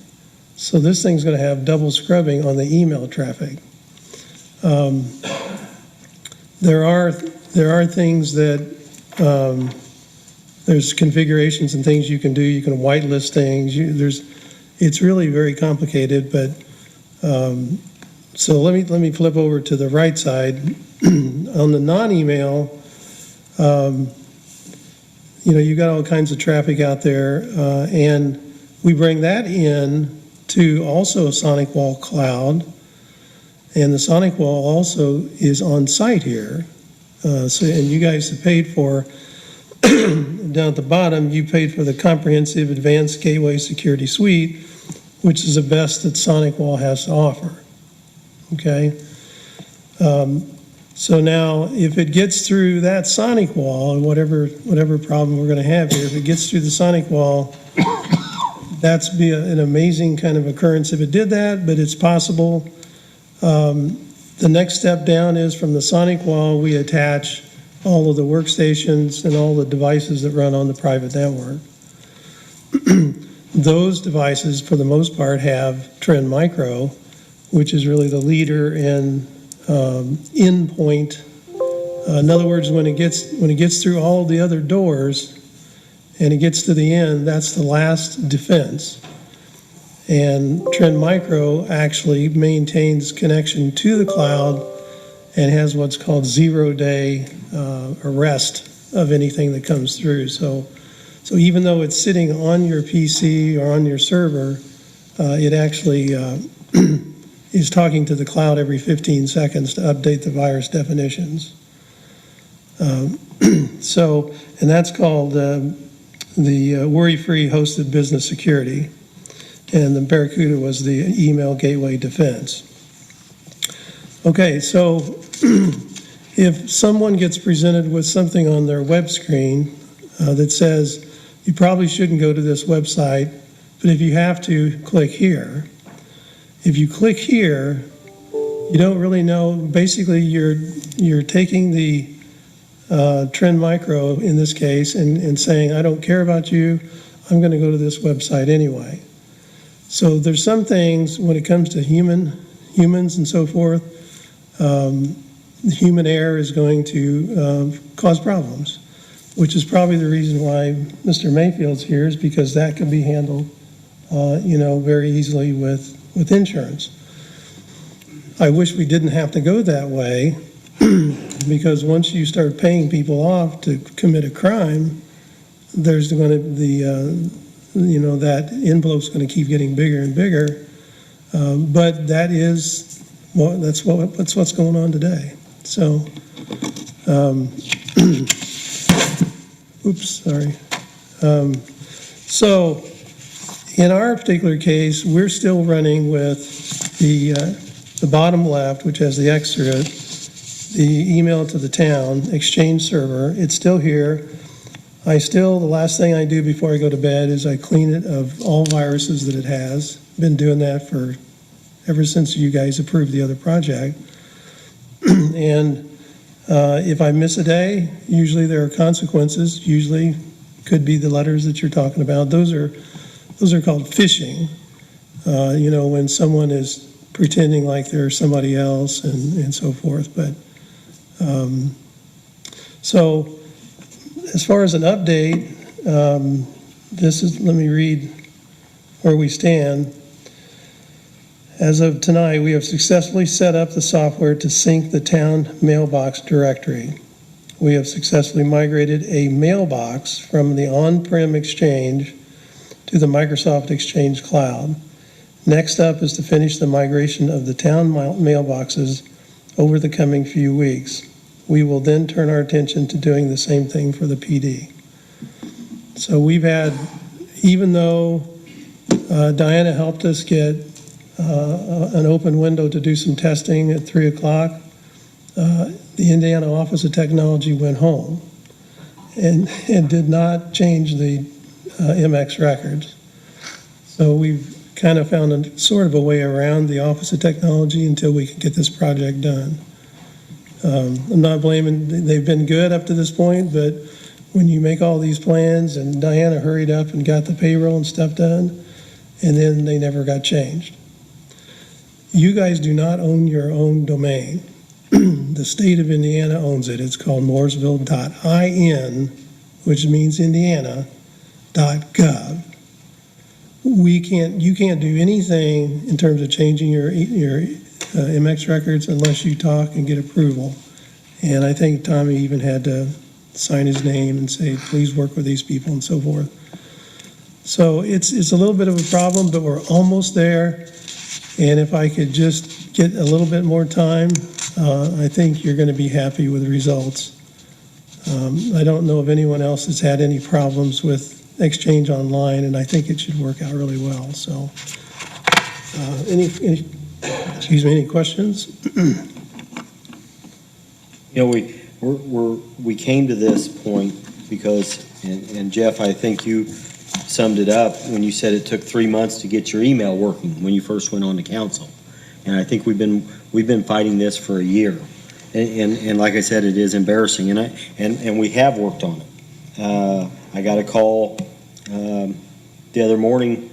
So this thing's going to have double scrubbing on the email traffic. There are things that there's configurations and things you can do. You can whitelist things. It's really very complicated. But so let me flip over to the right side. On the non-email, you got all kinds of traffic out there, and we bring that in to also Sonic Wall Cloud, and the Sonic Wall also is on site here. And you guys have paid for down at the bottom. You paid for the comprehensive advanced gateway security suite, which is the best that Sonic Wall has to offer. Okay. So now, if it gets through that Sonic Wall, and whatever problem we're going to have here, if it gets through the Sonic Wall, that's be an amazing kind of occurrence if it did that, but it's possible. The next step down is from the Sonic Wall, we attach all of the workstations and all the devices that run on the private network. Those devices, for the most part, have Trend Micro, which is really the leader in endpoint. In other words, when it gets through all the other doors and it gets to the end, that's the last defense. And Trend Micro actually maintains connection to the cloud and has what's called zero-day arrest of anything that comes through. So even though it's sitting on your PC or on your server, it actually is talking to the cloud every 15 seconds to update the virus definitions. And that's called the worry-free hosted business security. And the Barracuda was the email gateway defense. Okay, so if someone gets presented with something on their web screen that says, you probably shouldn't go to this website, but if you have to, click here. If you click here, you don't really know. Basically, you're taking the Trend Micro, in this case, and saying, I don't care about you, I'm going to go to this website anyway. So there's some things when it comes to humans and so forth, the human error is going to cause problems, which is probably the reason why Mr. Mayfield's here, is because that can be handled, very easily with insurance. I wish we didn't have to go that way, because once you start paying people off to commit a crime, there's going to that envelope's going to keep getting bigger and bigger. But that's what's going on today. So, oops, sorry. So, in our particular case, we're still running with the bottom left, which has the X through it, the email to the town, Exchange server. It's still here. The last thing I do before I go to bed is I clean it of all viruses that it has. Been doing that ever since you guys approved the other project. And if I miss a day, usually there are consequences. Usually could be the letters that you're talking about. Those are called phishing. When someone is pretending like they're somebody else and so forth. But so as far as an update, let me read where we stand. As of tonight, we have successfully set up the software to sync the town mailbox directory. we have successfully migrated a mailbox from the on-prem Exchange to the Microsoft Exchange Cloud. Next up is to finish the migration of the town mailboxes over the coming few weeks. We will then turn our attention to doing the same thing for the PD. So we've had, even though Diana helped us get an open window to do some testing at 3 o'clock, the Indiana Office of Technology went home and did not change the MX records. So we've kind of found a sort of a way around the Office of Technology until we can get this project done. I'm not blaming, they've been good up to this point, but when you make all these plans, and Diana hurried up and got the payroll and stuff done, and then they never got changed. You guys do not own your own domain. The state of Indiana owns it. It's called mooresville.in, which means Indiana.gov. You can't do anything in terms of changing your MX records unless you talk and get approval. And I think Tommy even had to sign his name and say, please work with these people and so forth. So it's a little bit of a problem, but we're almost there. And if I could just get a little bit more time, I think you're going to be happy with the results. I don't know if anyone else has had any problems with Exchange Online, and I think it should work out really well. So, any questions? You know, we came to this point because, and Jeff, I think you summed it up when you said it took 3 months to get your email working when you first went on to council. And I think we've been fighting this for a year. And like I said, it is embarrassing, and we have worked on it. I got a call the other morning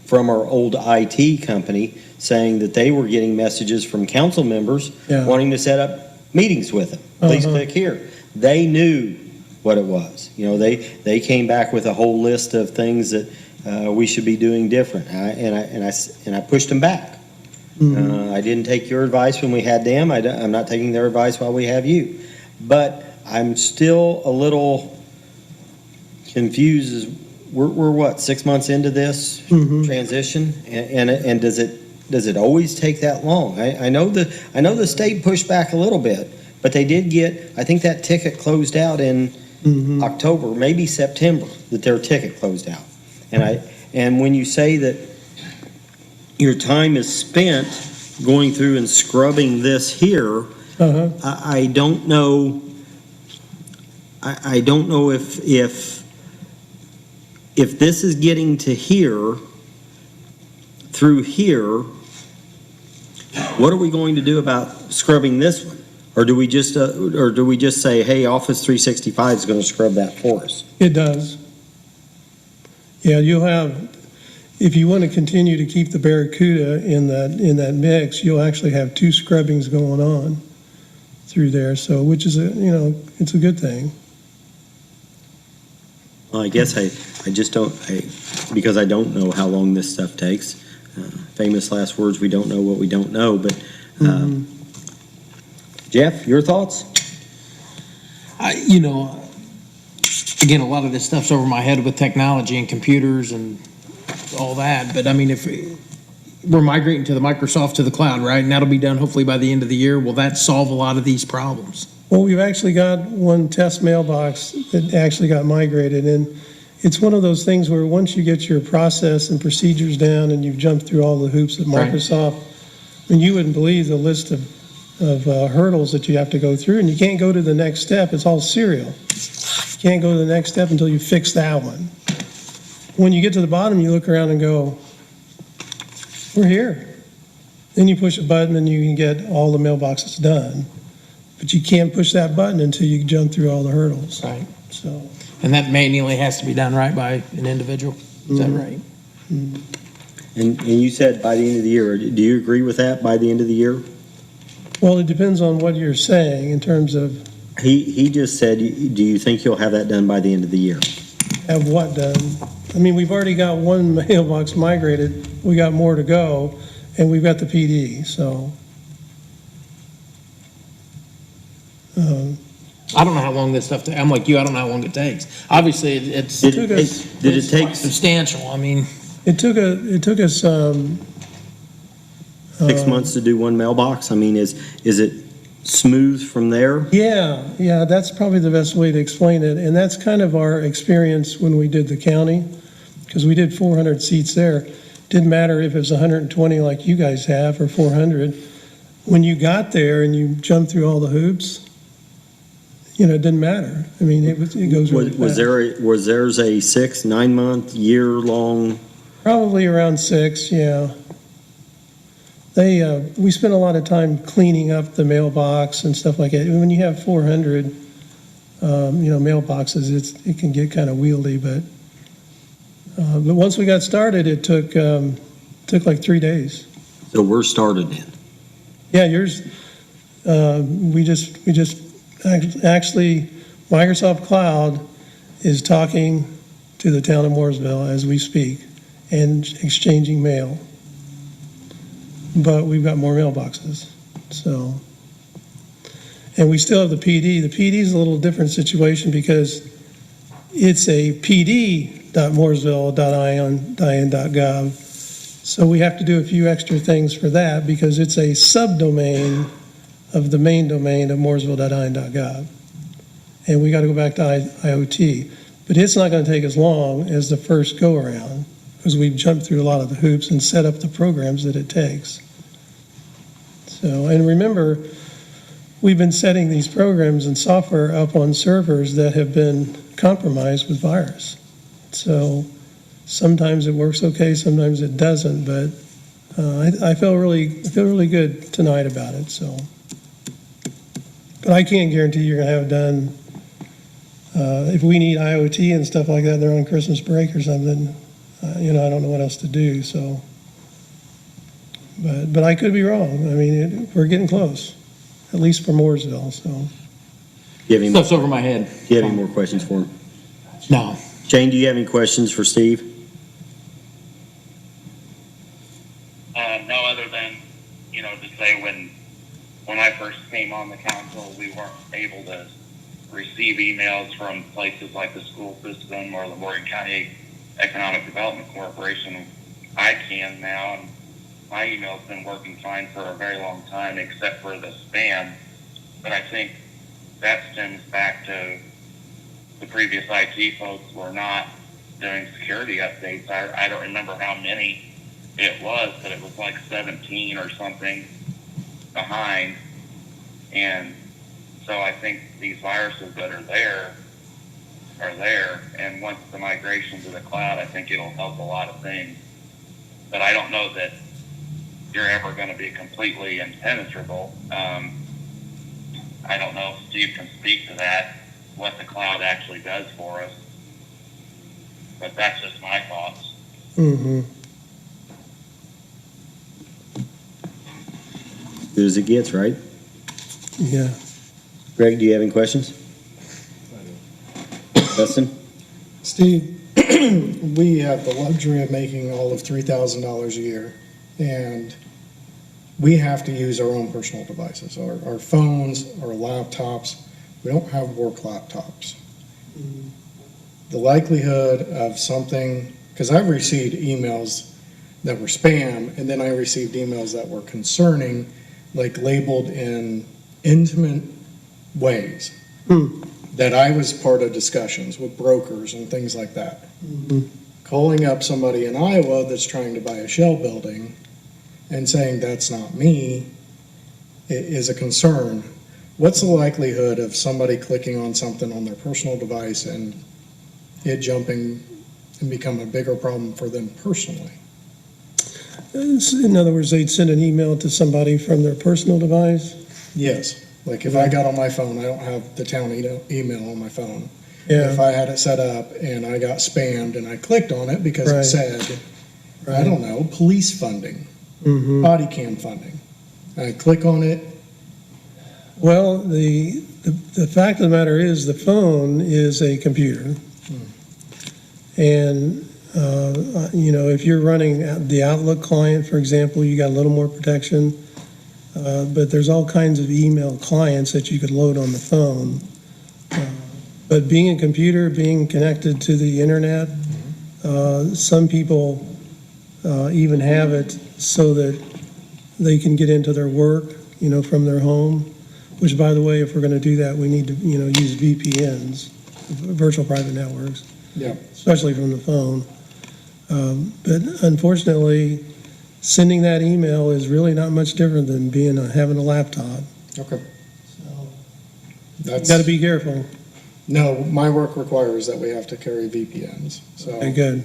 from our old IT company saying that they were getting messages from council members wanting to set up meetings with them. Please click here. They knew what it was. You know, they came back with a whole list of things that we should be doing different. And I pushed them back. I didn't take your advice when we had them. I'm not taking their advice while we have you. But I'm still a little confused. We're what, 6 months into this transition, and does it always take that long? I know the state pushed back a little bit, but they did get, I think that ticket closed out in October, maybe September, that their ticket closed out. And when you say that your time is spent going through and scrubbing this here, I don't know. I don't know if this is getting to here, through here, what are we going to do about scrubbing this one? Or do we just say, hey, Office 365 is going to scrub that for us? It does. Yeah, you'll have, if you want to continue to keep the Barracuda in that mix, you'll actually have 2 scrubbings going on through there. So, which is it's a good thing. Well, I guess I just don't, because I don't know how long this stuff takes. Famous last words, we don't know what we don't know. But Jeff, your thoughts? Again, a lot of this stuff's over my head with technology and computers and all that. But I mean, if we're migrating to the Microsoft to the cloud, right? And that'll be done hopefully by the end of the year. Will that solve a lot of these problems? Well, we've actually got one test mailbox that actually got migrated, and it's one of those things where once you get your process and procedures down and you've jumped through all the hoops at Microsoft, I mean, you wouldn't believe the list of hurdles that you have to go through, and you can't go to the next step. It's all serial. You can't go to the next step until you fix that one. When you get to the bottom, you look around and go, we're here. Then you push a button and you can get all the mailboxes done. But you can't push that button until you jump through all the hurdles. Right. So. And that manually has to be done, right, by an individual? Is that right? And you said by the end of the year. Do you agree with that, by the end of the year? Well, it depends on what you're saying in terms of. He just said, do you think you'll have that done by the end of the year? Have what done? I mean, we've already got one mailbox migrated. We got more to go, and we've got the PD, so. I don't know how long this stuff, I'm like you, I don't know how long it takes. Obviously, it's Did it take substantial, I mean. It took us, 6 months to do one mailbox? I mean, is it smooth from there? yeah, that's probably the best way to explain it. And that's kind of our experience when we did the county, because we did 400 seats there. Didn't matter if it was 120 like you guys have or 400. When you got there and you jumped through all the hoops, it didn't matter. I mean, it goes really fast. Was theirs a 6-9 month, year-long? Probably around 6, yeah. We spent a lot of time cleaning up the mailbox and stuff like that. When you have 400, mailboxes, it can get kind of wieldy, but once we got started, it took like 3 days. So we're started then. Yeah, yours, we just actually, Microsoft Cloud is talking to the town of Mooresville as we speak and exchanging mail. But we've got more mailboxes, so. And we still have the PD. The PD is a little different situation because it's a pd.mooresville.in.gov. So we have to do a few extra things for that because it's a subdomain of the main domain of mooresville.in.gov. And we got to go back to IoT. But it's not going to take as long as the first go-around because we've jumped through a lot of the hoops and set up the programs that it takes. So, and remember, we've been setting these programs and software up on servers that have been compromised with virus. So sometimes it works okay, sometimes it doesn't, but I feel really good tonight about it. So, but I can't guarantee you're gonna have it done. If we need IoT and stuff like that, they're on Christmas break or something. I don't know what else to do. So, but I could be wrong. I mean, we're getting close, at least for Mooresville. So, Stuff's over my head. Do you have any more questions for him? No. Jane, do you have any questions for Steve? No, other than, to say when I first came on the council, we weren't able to receive emails from places like the school system or the Morgan County Economic Development Corporation. I can now, and my email's been working fine for a very long time, except for the spam. But I think that stems back to the previous IT folks were not doing security updates. I don't remember how many it was, but it was like 17 or something behind. And so I think these viruses that are there, and once the migration to the cloud, I think it'll help a lot of things. But I don't know that you're ever going to be completely impenetrable. I don't know if Steve can speak to that, what the cloud actually does for us. But that's just my thoughts. mm-hmm. Good as it gets, right? Yeah. Greg, do you have any questions? Dustin? Steve, we have the luxury of making all of $3,000 a year, and we have to use our own personal devices, our phones, our laptops. We don't have work laptops. The likelihood of something, because I've received emails that were spam, and then I received emails that were concerning, like labeled in intimate ways, that I was part of discussions with brokers and things like that. Calling up somebody in Iowa that's trying to buy a shell building and saying that's not me is a concern. What's the likelihood of somebody clicking on something on their personal device and it jumping and become a bigger problem for them personally? In other words, they'd send an email to somebody from their personal device? Yes. Like if I got on my phone, I don't have the town email on my phone. Yeah. If I had it set up and I got spammed and I clicked on it because it said, I don't know, police funding, body cam funding. I click on it. Well, the fact of the matter is the phone is a computer. And, if you're running the Outlook client, for example, you got a little more protection. But there's all kinds of email clients that you could load on the phone But being a computer, being connected to the internet, some people even have it so that they can get into their work, from their home, which, by the way, if we're going to do that, we need to, use VPNs, virtual private networks. Yeah. Especially from the phone. But unfortunately, sending that email is really not much different than having a laptop. Okay. So That's, got to be careful. no, my work requires that we have to carry VPNs, so. Okay, good.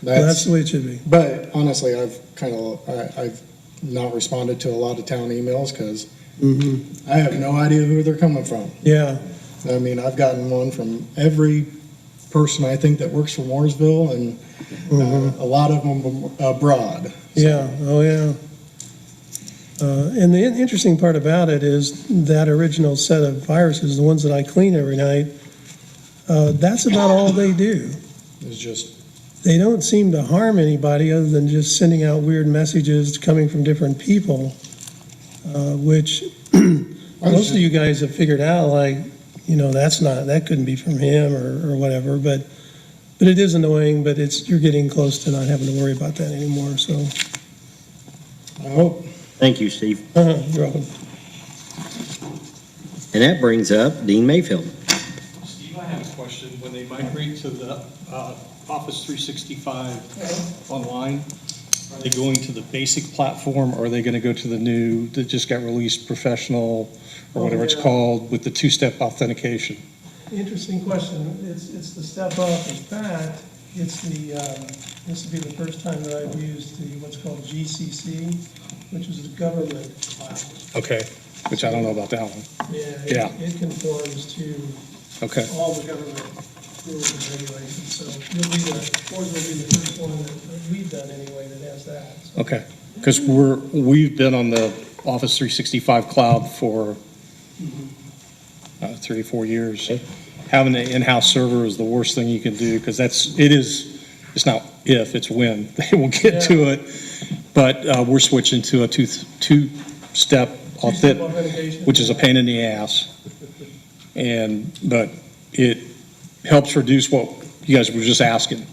Well, that's the way it should be. But honestly, I've not responded to a lot of town emails because I have no idea who they're coming from. Yeah, I mean, I've gotten one from every person I think that works for Mooresville, and a lot of them abroad. yeah, oh, yeah. And the interesting part about it is that original set of viruses, the ones that I clean every night, that's about all they do. It's just, They don't seem to harm anybody other than just sending out weird messages coming from different people, which most of you guys have figured out, like, that couldn't be from him or whatever, but it is annoying, but you're getting close to not having to worry about that anymore, so. I hope. Thank you, Steve. You're welcome. And that brings up Dean Mayfield. Steve, I have a question. When they migrate to the Office 365 online, are they going to the basic platform, or are they going to go to the new that just got released, professional, or whatever it's called, with the two-step authentication? Interesting question. It's the step up. In fact, this will be the first time that I've used what's called GCC, which is the government cloud. Okay, which I don't know about that one. Yeah, it conforms to Okay. all the government rules and regulations. So yours will be the first one that we've done anyway that has that. So. Okay, because we've been on the Office 365 cloud for 3 or 4 years. Having an in-house server is the worst thing you can do, because it's not if, it's when they will get to it. But we're switching to a two-step authentication, which is a pain in the ass. But it helps reduce what you guys were just asking,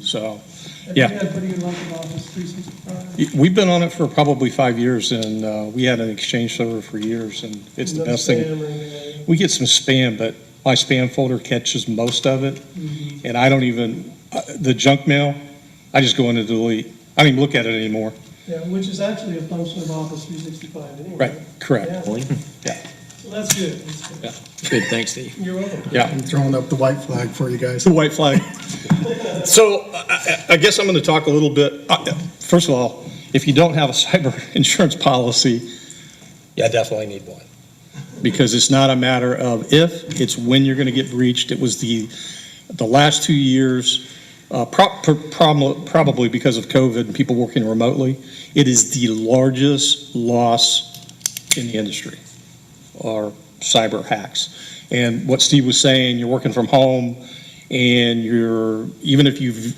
so, yeah. Have you had pretty good luck with Office 365? We've been on it for probably 5 years, and we had an Exchange server for years, and it's the best thing. We get some spam, but my spam folder catches most of it, and I don't even, the junk mail, I just go in and delete. I don't even look at it anymore. Yeah, which is actually a function of Office 365 anyway. Right, correct. Yeah. So that's good. That's good. Yeah. Good, thanks, Steve. You're welcome. Yeah. I'm throwing up the white flag for you guys. The white flag. So I guess I'm going to talk a little bit. First of all, if you don't have a cyber insurance policy, you definitely need one. Because it's not a matter of if, it's when you're going to get breached. It was the last 2 years, probably because of COVID and people working remotely, it is the largest loss in the industry, are cyber hacks. And what Steve was saying, you're working from home, and even if you've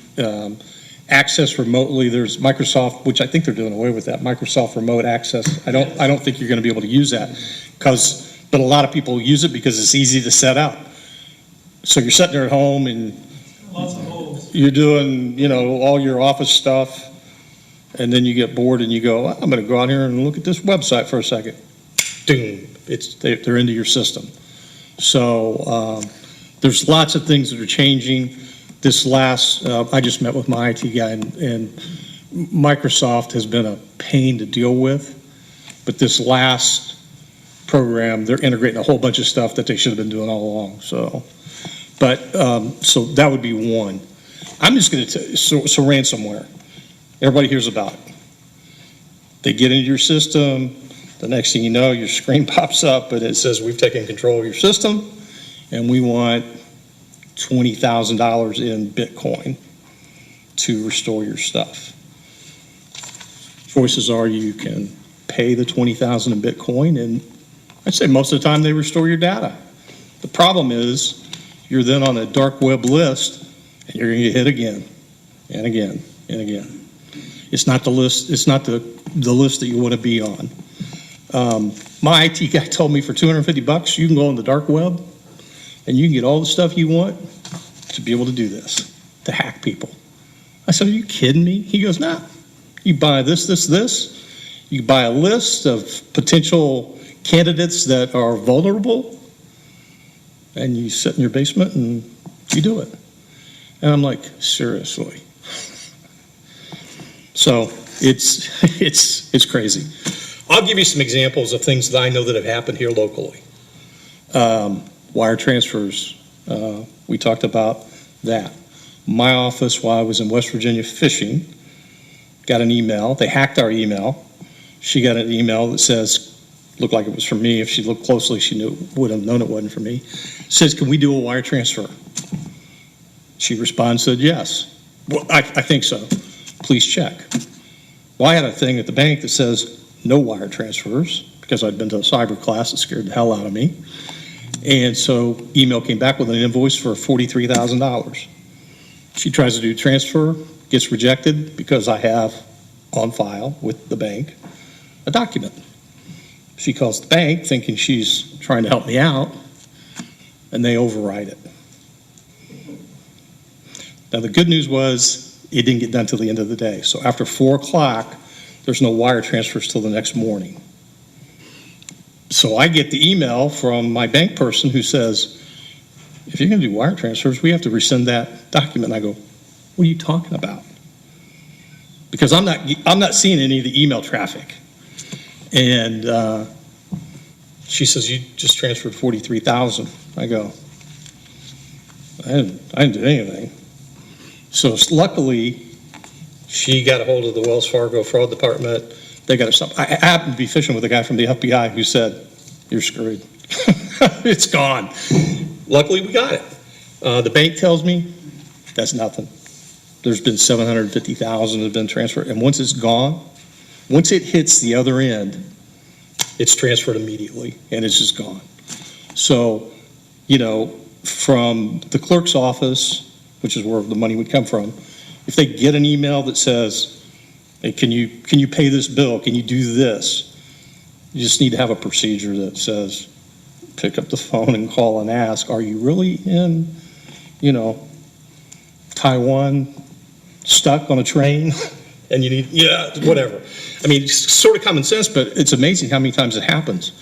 accessed remotely, there's Microsoft, which I think they're doing away with that, Microsoft Remote Access. I don't think you're going to be able to use that, but a lot of people use it because it's easy to set up. So you're sitting there at home and Lots of holes. you're doing, all your office stuff, and then you get bored and you go, I'm going to go out here and look at this website for a second. Doom, they're into your system. So there's lots of things that are changing. I just met with my IT guy, and Microsoft has been a pain to deal with, but this last program, they're integrating a whole bunch of stuff that they should have been doing all along. So that would be one. I'm just going to so ransomware. Everybody hears about it. They get into your system. The next thing you know, your screen pops up, and it says, we've taken control of your system, and we want $20,000 in Bitcoin to restore your stuff. Choices are you can pay the $20,000 in Bitcoin, and I'd say most of the time they restore your data. The problem is you're then on a dark web list, and you're going to get hit again and again and again. It's not the list. It's not the list that you want to be on. My IT guy told me for $250, you can go on the dark web and you can get all the stuff you want to be able to do this, to hack people. I said, are you kidding me? He goes, nah, you buy this, this, this. You buy a list of potential candidates that are vulnerable, and you sit in your basement and you do it. And I'm like, seriously? So it's crazy. I'll give you some examples of things that I know that have happened here locally. Wire transfers, we talked about that. My office, while I was in West Virginia fishing, got an email. They hacked our email. She got an email that says, looked like it was from me. If she looked closely, she would have known it wasn't from me. Says, can we do a wire transfer? She responds, said, yes. Well, I think so. Please check. Well, I had a thing at the bank that says no wire transfers because I'd been to a cyber class that scared the hell out of me. And so email came back with an invoice for $43,000. She tries to do transfer, gets rejected because I have on file with the bank a document. She calls the bank thinking she's trying to help me out, and they override it. Now, the good news was it didn't get done till the end of the day. So after 4 o'clock, there's no wire transfers till the next morning. So I get the email from my bank person who says, if you're going to do wire transfers, we have to rescind that document. And I go, what are you talking about? Because I'm not seeing any of the email traffic. And she says, you just transferred $43,000. I go, I didn't do anything. So luckily, she got a hold of the Wells Fargo fraud department. They got her something. I happened to be fishing with a guy from the FBI who said, you're screwed. It's gone. Luckily, we got it. The bank tells me that's nothing. There's been $750,000 has been transferred. And once it's gone, once it hits the other end, it's transferred immediately and it's just gone. So, from the clerk's office, which is where the money would come from, if they get an email that says, hey, can you pay this bill? Can you do this? You just need to have a procedure that says, pick up the phone and call and ask, are you really in, Taiwan, stuck on a train? And you need, whatever. I mean, it's sort of common sense, but it's amazing how many times it happens.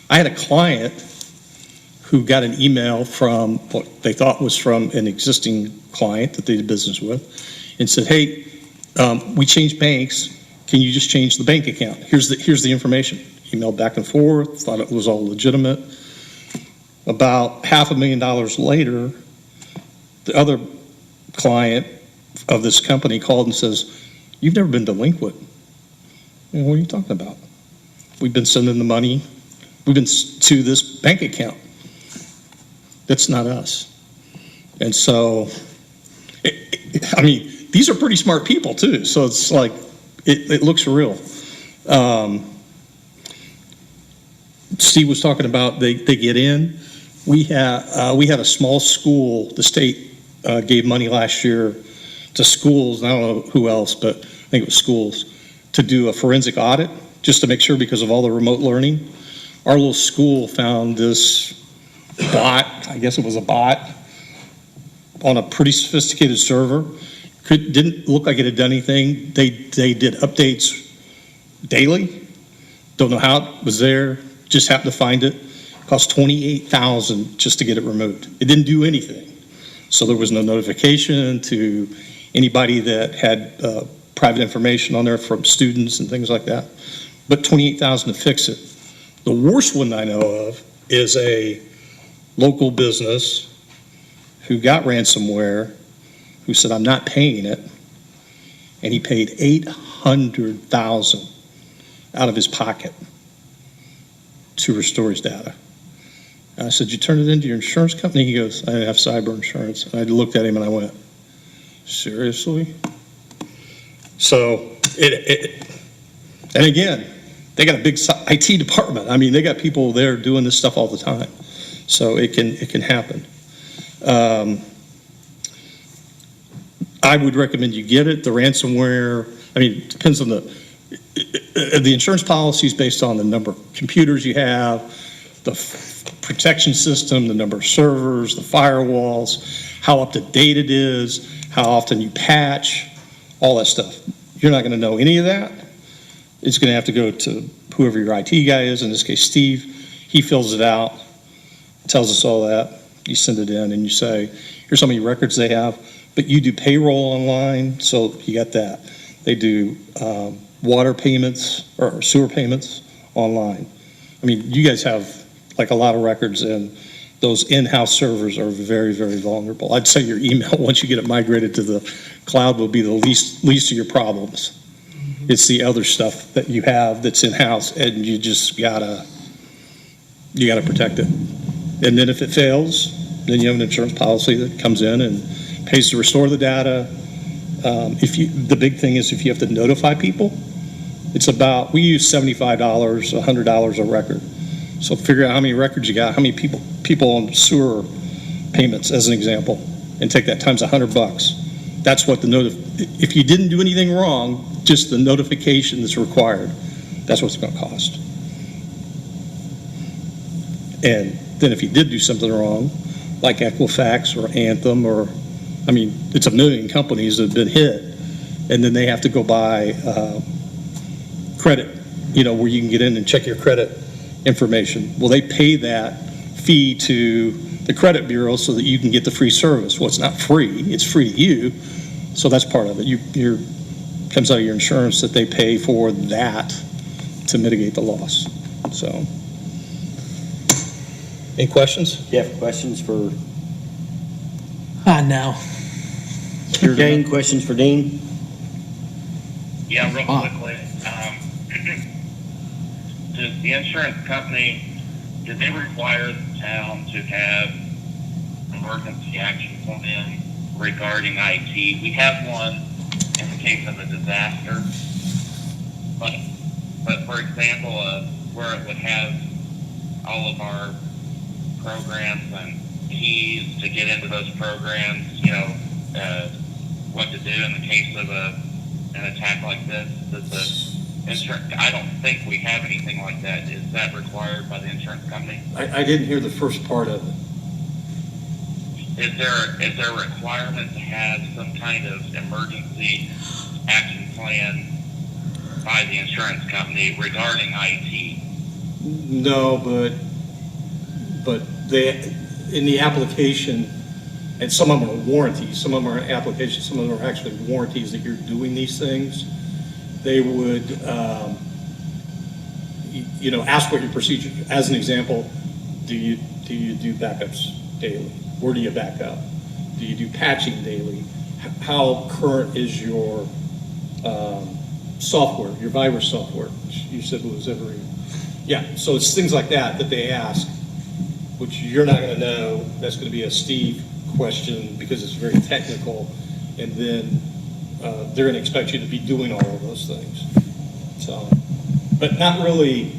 I had a client who got an email from what they thought was from an existing client that they did business with and said, hey, we changed banks. Can you just change the bank account? Here's the information. Emailed back and forth, thought it was all legitimate. About $500,000 later, the other client of this company called and says, you've never been delinquent. What are you talking about? We've been sending the money. We've been to this bank account. That's not us. And so, these are pretty smart people too. So it's like, it looks real. Steve was talking about they get in. We had a small school. The state gave money last year to schools, and I don't know who else, but I think it was schools, to do a forensic audit just to make sure because of all the remote learning. Our little school found this bot, I guess it was a bot, on a pretty sophisticated server. Didn't look like it had done anything. They did updates daily. Don't know how it was there. Just happened to find it. Cost $28,000 just to get it removed. It didn't do anything. So there was no notification to anybody that had private information on there from students and things like that. But $28,000 to fix it. The worst one I know of is a local business who got ransomware, who said, I'm not paying it. And he paid $800,000 out of his pocket to restore his data. And I said, you turn it into your insurance company? He goes, I have cyber insurance. And I looked at him and I went, seriously? So, and again, they got a big IT department. I mean, they got people there doing this stuff all the time. So it can happen. I would recommend you get it. The ransomware, it depends on the insurance policy is based on the number of computers you have, the protection system, the number of servers, the firewalls, how up to date it is, how often you patch, all that stuff. You're not going to know any of that. It's going to have to go to whoever your IT guy is, in this case, Steve. He fills it out, tells us all that. You send it in and you say, here's how many records they have. But you do payroll online, so you got that. They do water payments or sewer payments online. I mean, you guys have like a lot of records, and those in-house servers are very, very vulnerable. I'd say your email, once you get it migrated to the cloud, will be the least of your problems. It's the other stuff that you have that's in-house, and you just gotta protect it. And then if it fails, then you have an insurance policy that comes in and pays to restore the data. The big thing is if you have to notify people, we use $75, $100 a record. So figure out how many records you got, how many people on sewer payments, as an example, and take that times $100. That's what if you didn't do anything wrong, just the notification that's required, that's what it's going to cost. And then if you did do something wrong, like Equifax or Anthem it's a million companies that have been hit, and then they have to go buy credit, where you can get in and check your credit information. Well, they pay that fee to the credit bureau so that you can get the free service. Well, it's not free, it's free to you, so that's part of it. Comes out of your insurance that they pay for that to mitigate the loss. So, any questions? Do you have questions for No. Dane? Questions for Dean? Yeah, real quickly. Does the insurance company, do they require the town to have emergency action plan regarding IT? We have one in the case of a disaster, but for example, where it would have all of our programs and keys to get into those programs, what to do in the case of an attack like this. Does the insurance, I don't think we have anything like that. Is that required by the insurance company? I didn't hear the first part of it. Is there a requirement to have some kind of emergency action plan by the insurance company regarding IT? No, but they, in the application, and some of them are warranties, some of them are applications, some of them are actually warranties that you're doing these things. They would, ask what your procedure. As an example, do you do backups daily? Where do you back up? Do you do patching daily? How current is your software, your virus software? You said it was so it's things like that they ask, which you're not going to know. That's going to be a Steve question because it's very technical, and then they're going to expect you to be doing all of those things. So, but not really,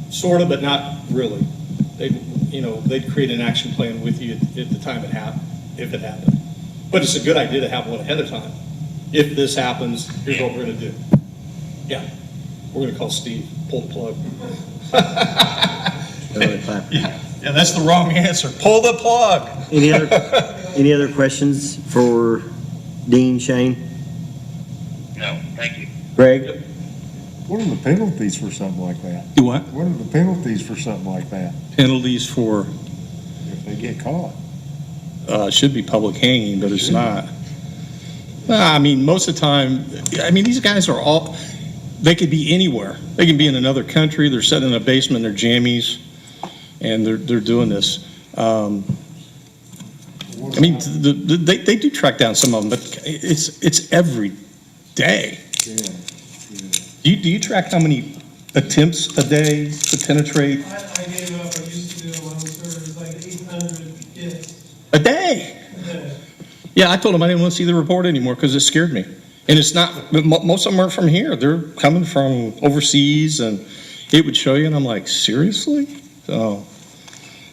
sort of, but not really. They'd create an action plan with you at the time if it happened. But it's a good idea to have one ahead of time. If this happens, here's what we're going to do. Yeah, we're going to call Steve, pull the plug. Yeah, that's the wrong answer. Pull the plug. Any other questions for Dean, Shane? No, thank you. Greg? What are the penalties for something like that? Do what? What are the penalties for something like that Penalties for, if they get caught? should be public hanging, but it's not. Most of the time, these guys are they could be anywhere. They can be in another country, they're sitting in a basement, they're jammies, and they're doing this. They do track down some of them, but it's every day. Yeah. Do you track how many attempts a day to penetrate? I gave up, I used to do it when servers like 800 hits. A day? Yeah, I told them I didn't want to see the report anymore because it scared me. And it's not, most of them aren't from here. They're coming from overseas, and it would show you, and I'm like, seriously? So,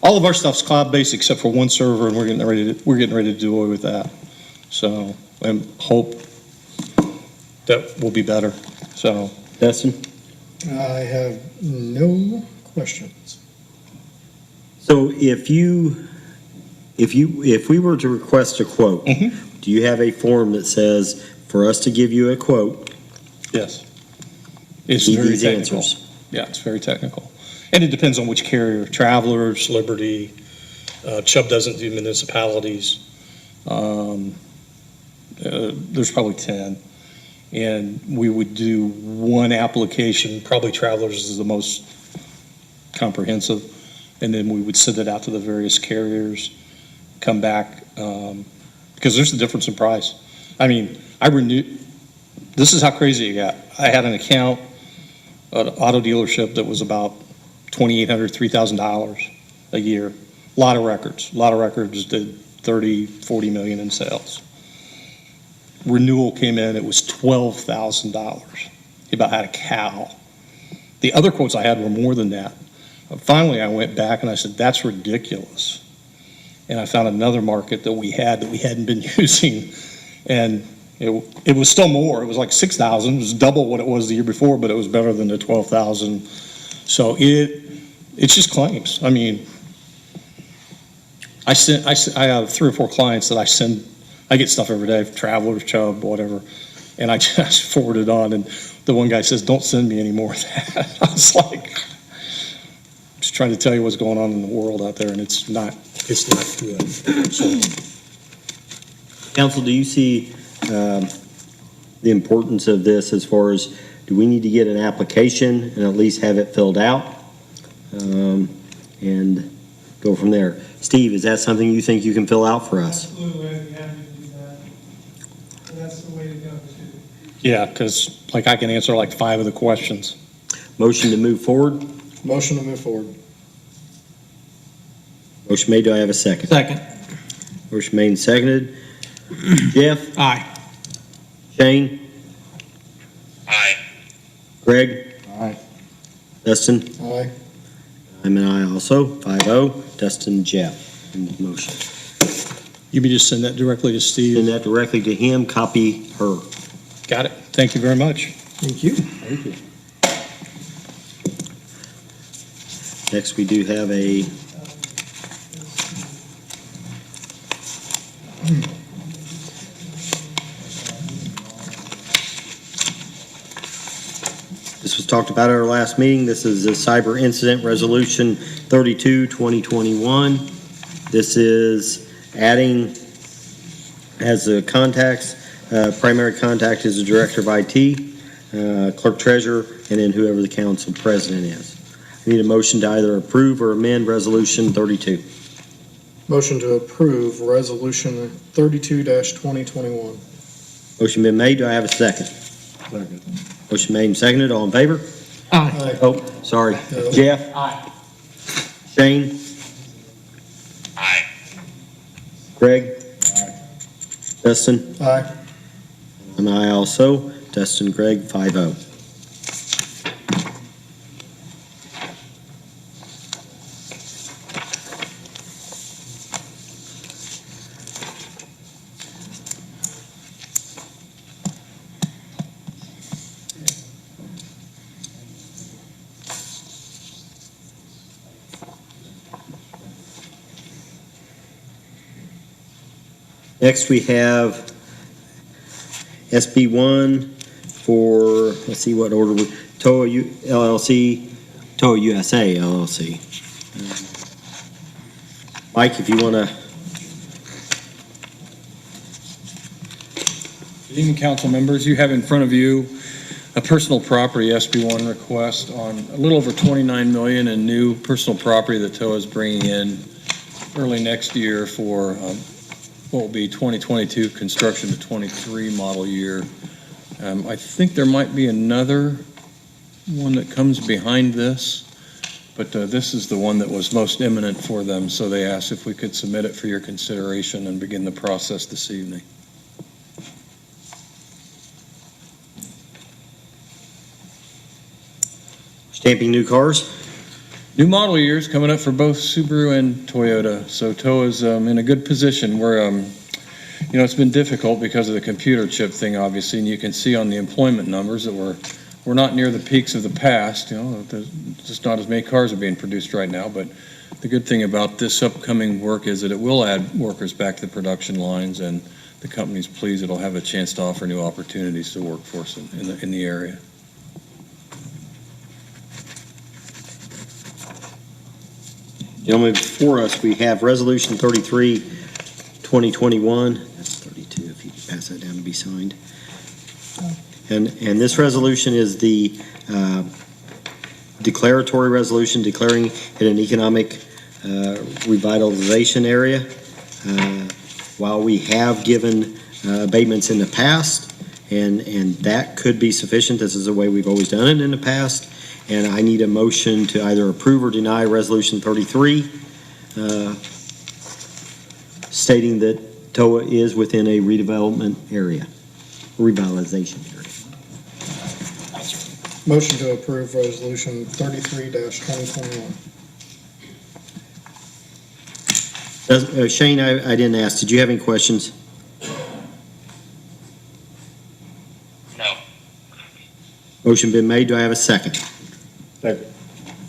all of our stuff's cloud-based except for one server, and we're getting ready to do away with that. So, I hope that will be better. So, Dustin? I have no questions. So if we were to request a quote, do you have a form that says, for us to give you a quote? Yes. It's Need very these technical. answers. Yeah, it's very technical. And it depends on which carrier, Travelers, Liberty, Chubb doesn't do municipalities. There's probably 10. And we would do one application, probably Travelers is the most comprehensive. And then we would send it out to the various carriers, come back, because there's a difference in price. I mean, this is how crazy it got. I had an account, an auto dealership that was about $2,800, $3,000 a year. A lot of records did 30, 40 million in sales. Renewal came in, it was $12,000. He about had a cow. The other quotes I had were more than that. Finally, I went back and I said, that's ridiculous. And I found another market that we hadn't been using. And it was still more. It was like 6,000. It was double what it was the year before, but it was better than the 12,000. So it's just claims. I mean, I have 3 or 4 clients that I get stuff every day, Travelers, Chubb, whatever, and I just forward it on. And the one guy says, don't send me any more of that. I was like, just trying to tell you what's going on in the world out there, and it's not good. So, Council, do you see the importance of this as far as, do we need to get an application and at least have it filled out? And go from there. Steve, is that something you think you can fill out for us? Absolutely, I'd be happy to do that. And that's the way to go, too. yeah, because like I can answer like 5 of the questions. Motion to move forward? Motion to move forward. Motion made, do I have a second? Second. Motion made and seconded. Jeff? Aye. Shane? Aye. Greg? Aye. Dustin? Aye. I'm an aye also, 5-0. Dustin, Jeff, in the motion. You may just send that directly to Steve. Send that directly to him, copy her. Got it. Thank you very much. Thank you. Thank you. Next, we do have a this was talked about at our last meeting. This is a Cyber Incident Resolution 32, 2021. This is adding as a contacts, primary contact is the Director of IT, Clerk Treasurer, and then whoever the Council President is. I need a motion to either approve or amend Resolution 32. Motion to approve Resolution 32-2021. Motion been made. Do I have a second? Second. Motion made and seconded. All in favor? Aye. Oh, sorry. Jeff? Aye. Shane? Aye. Greg? Dustin? Aye. And I also. Dustin, Greg, 5-0. Next, we have SB1 for, let's see what order, TOA LLC, TOA USA LLC. Mike, if you want to, Good evening, council members. You have in front of you a personal property SB1 request on a little over 29 million in new personal property that TOA is bringing in early next year for what will be 2022 construction to 23 model year. I think there might be another one that comes behind this, but this is the one that was most imminent for them, so they asked if we could submit it for your consideration and begin the process this evening. stamping new cars. New model years coming up for both Subaru and Toyota, so TOA is in a good position. We're, it's been difficult because of the computer chip thing, obviously, and you can see on the employment numbers that we're not near the peaks of the past. There's just not as many cars are being produced right now, but the good thing about this upcoming work is that it will add workers back to the production lines, and the company's pleased it'll have a chance to offer new opportunities to the workforce in the area. Gentlemen, before us, we have Resolution 33, 2021. That's 32, if you could pass that down to be signed. And this resolution is the declaratory resolution declaring it an economic revitalization area. While we have given abatements in the past, and that could be sufficient, this is the way we've always done it in the past, and I need a motion to either approve or deny Resolution 33, stating that TOA is within a redevelopment area, revitalization area. Motion to approve resolution 33-2021. Shane, I didn't ask, did you have any questions? No. Motion been made, do I have a second? Second.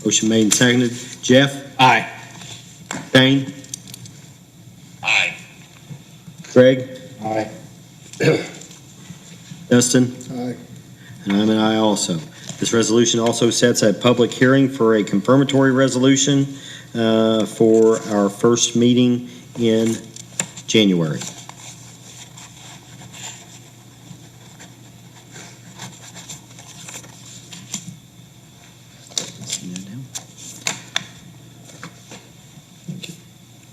Motion made and seconded. Jeff? Aye. Shane? Aye. Greg? Aye. Dustin? Aye. And I'm an aye also. This resolution also sets a public hearing for a confirmatory resolution for our first meeting in January.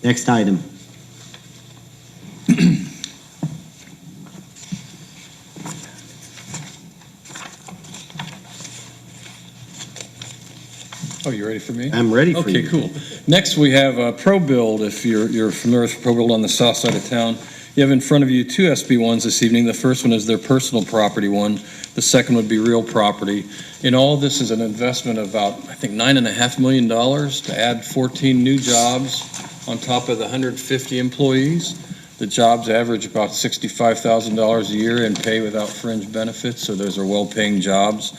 Next item. Oh, you ready for me? I'm ready for you. Okay, cool. Next, we have ProBuild. If you're familiar with ProBuild on the south side of town, you have in front of you two SB1s this evening. The first one is their personal property one. The second would be real property. In all, this is an investment of about, I think, $9.5 million to add 14 new jobs on top of the 150 employees. The jobs average about $65,000 a year and pay without fringe benefits, so those are well-paying jobs.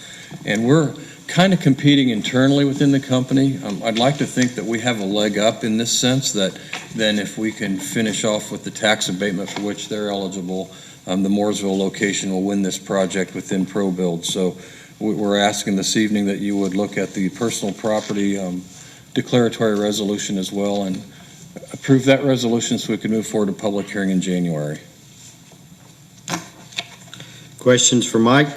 And we're kind of competing internally within the company. I'd like to think that we have a leg up in this sense, that then if we can finish off with the tax abatement for which they're eligible, the Mooresville location will win this project within ProBuild. So we're asking this evening that you would look at the personal property declaratory resolution as well and approve that resolution so we can move forward to public hearing in January. Questions for Mike?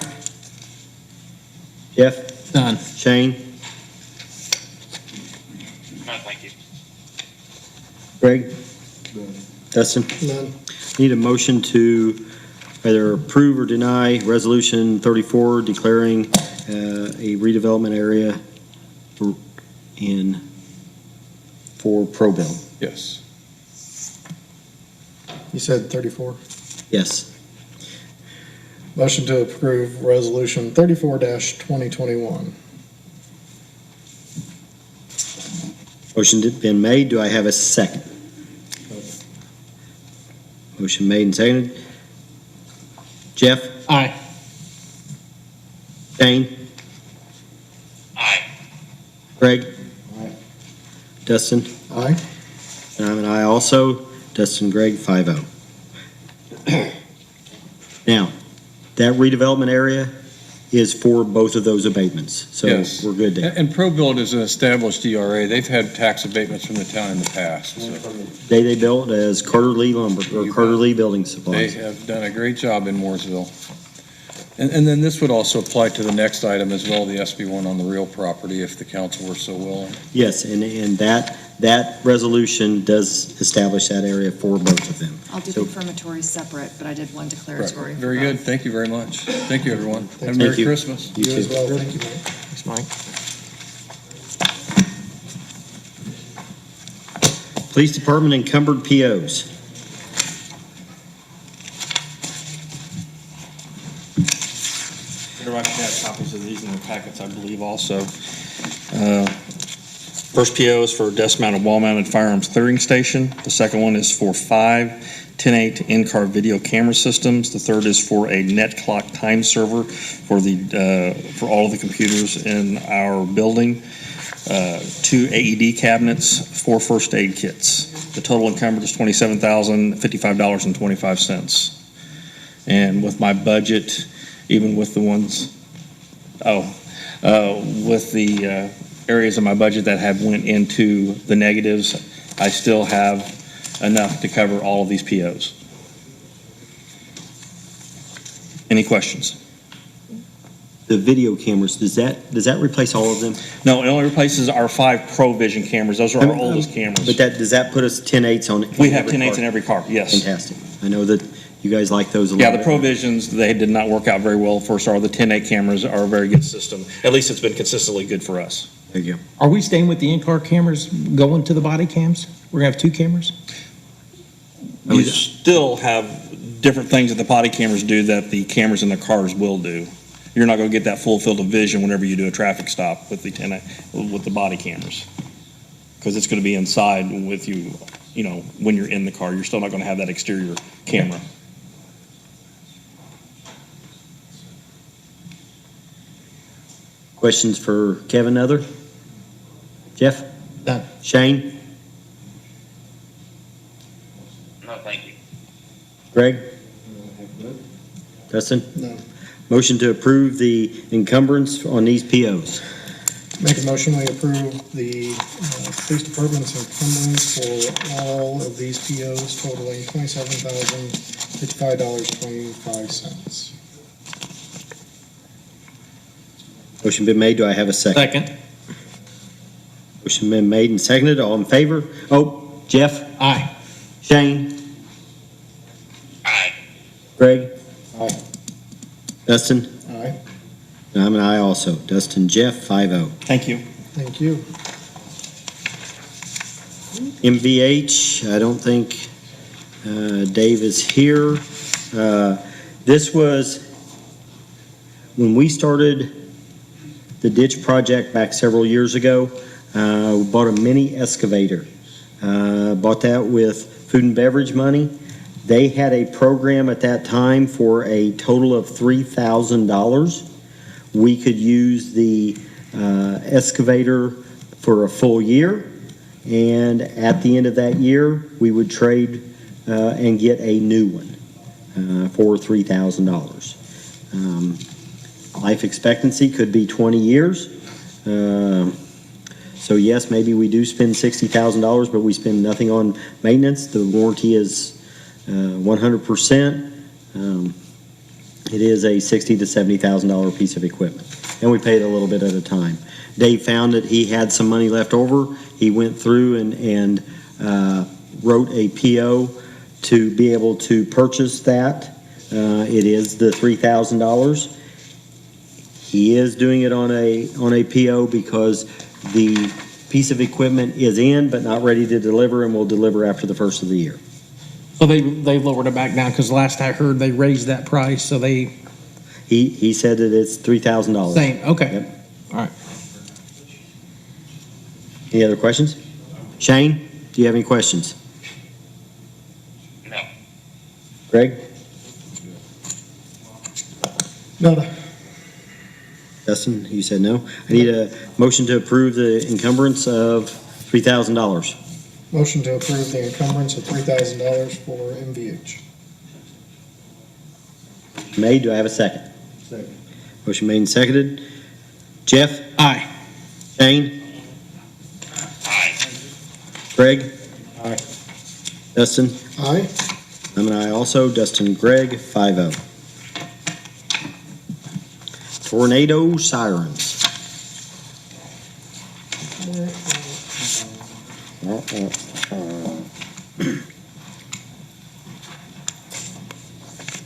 Jeff? Done. Shane? No, thank you. Greg? Dustin? None. Need a motion to either approve or deny Resolution 34 declaring a redevelopment area for ProBuild. Yes. You said 34? Yes. Motion to approve resolution 34-2021. Motion been made. Do I have a second? Motion made and seconded. Jeff? Aye. Shane? Aye. Greg? Dustin? Aye. And I'm an aye also. Dustin, Greg, 5-0. Now, that redevelopment area is for both of those abatements, so Yes. we're good there. And ProBuild is an established ERA. They've had tax abatements from the town in the past. So They built as Carter Lee Lumber, or Carter Lee Building they Supplies. have done a great job in Mooresville. And then this would also apply to the next item as well, the SB1 on the real property, if the council were so willing. Yes, and that resolution does establish that area for both of them. I'll do So- confirmatory separate, but I did one declaratory. Very for good. both. Thank you very much. Thank you, everyone. Have a Thank Merry you. Christmas. You You as too. well, thank you, Mike. Thanks, Mike. Police Department encumbered POs. Everybody should have copies of these in their packets, I believe, also. First PO is for desk-mounted, wall-mounted firearms clearing station. The second one is for 5 10/8 in-car video camera systems. The third is for a net clock time server for all of the computers in our building. 2 AED cabinets, 4 first aid kits. The total encumbered is $27,055.25. And with my budget, even with the ones, with the areas of my budget that have went into the negatives, I still have enough to cover all of these POs. Any questions? The video cameras, does that replace all of them? No, it only replaces our 5 ProVision cameras. Those are our oldest cameras. But does that put us 10/8 on? We have 10/8 in every car, yes. Fantastic. I know that you guys like those a lot. Yeah, the ProVisions, they did not work out very well for us. The 10/8 cameras are a very good system. At least it's been consistently good for us. There you go. Are we staying with the in-car cameras going to the body cams? We're gonna have 2 cameras? You still have different things that the body cameras do that the cameras in the cars will do. You're not going to get that full field of vision whenever you do a traffic stop with the body cameras, because it's going to be inside with you, when you're in the car. You're still not going to have that exterior camera. Questions for Kevin, other? Jeff? Done. Shane? No, thank you. Greg? Dustin? No. Motion to approve the encumbrance on these POs. Make a motion, we approve the police department's encumbrance for all of these POs totaling $27,055.25. Motion been made. Do I have a second? Second. Motion been made and seconded. All in favor? Oh, Jeff? Aye. Shane? Aye. Greg? Aye. Dustin? Aye. I'm an aye also. Dustin, Jeff, 5-0. Thank you. Thank you. MVH, I don't think Dave is here. This was, when we started the ditch project back several years ago, we bought a mini excavator. Bought that with food and beverage money. They had a program at that time for a total of $3,000. We could use the excavator for a full year, and at the end of that year, we would trade and get a new one for $3,000. Life expectancy could be 20 years. So yes, maybe we do spend $60,000, but we spend nothing on maintenance. The warranty is 100%. It is a $60,000 to $70,000 piece of equipment, and we pay it a little bit at a time. Dave found that he had some money left over. He went through and wrote a PO to be able to purchase that. It is the $3,000. He is doing it on a PO because the piece of equipment is in but not ready to deliver, and will deliver after the first of the year. So they lowered it back down, because last I heard they raised that price, so they. He said that it's $3,000. Same, okay. Yep. All right. Any other questions? Shane, do you have any questions? No. Greg? No. Dustin, you said no. I need a motion to approve the encumbrance of $3,000. Motion to approve the encumbrance of $3,000 for MVH. Made, do I have a second? Second. Motion made and seconded. Jeff? Aye. Shane? Aye. Greg? Aye. Dustin? Aye. I'm an aye also. Dustin, Greg, 5-0. Tornado sirens.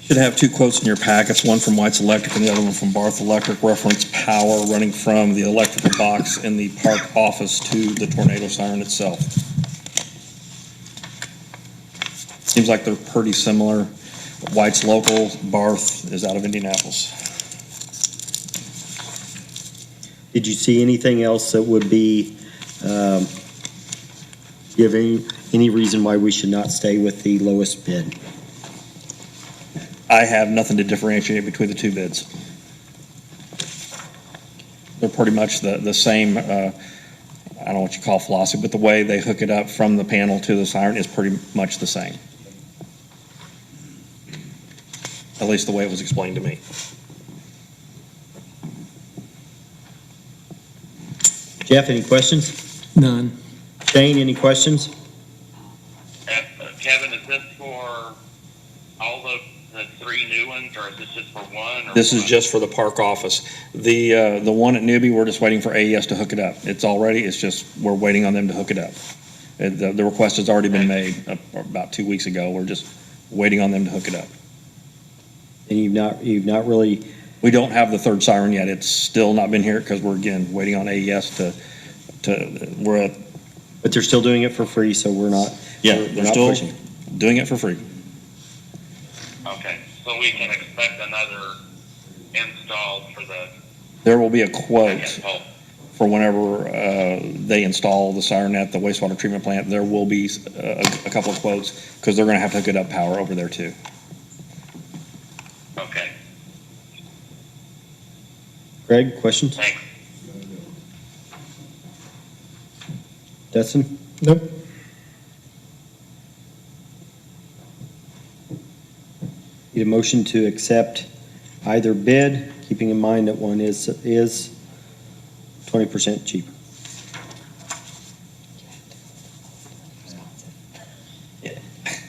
Should have 2 quotes in your packets, one from White's Electric and the other one from Barth Electric. Reference power running from the electrical box in the park office to the tornado siren itself. Seems like they're pretty similar. White's local, Barth is out of Indianapolis. Did you see anything else that would be, give any reason why we should not stay with the lowest bid? I have nothing to differentiate between the 2 bids. They're pretty much the same I don't know what you call philosophy, but the way they hook it up from the panel to the siren is pretty much the same. At least the way it was explained to me. Jeff, any questions? None. Shane, any questions? Kevin, is this for all the three new ones, or is this just for one? Or This is what? just for the park office. The one at Newbie, we're just waiting for AES to hook it up. It's just, we're waiting on them to hook it up. The request has already been made about 2 weeks ago. We're just waiting on them to hook it up. And you've not really, We don't have the third siren yet. It's still not been here because we're, again, waiting on AES we're at, but they're still doing it for free, so we're not. yeah, we're they're not still pushing. doing it for free. Okay, so we can expect another install for the, There will be a I quote guess, oh, for whenever they install the siren at the wastewater treatment plant. There will be a couple of quotes because they're going to have to hook it up power over there too. okay, Greg, questions? thanks. Dustin? Nope. Need a motion to accept either bid, keeping in mind that one is 20% cheaper.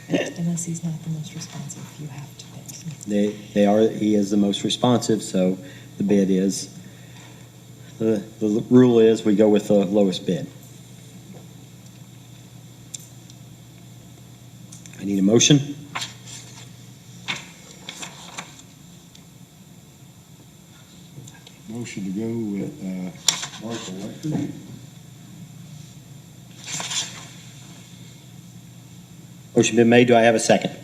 Unless he's not the most responsive, you have to bid. He is the most responsive, so the bid is, the rule is we go with the lowest bid. I need a motion. Motion to go with Mark Electric. Motion been made. Do I have a second?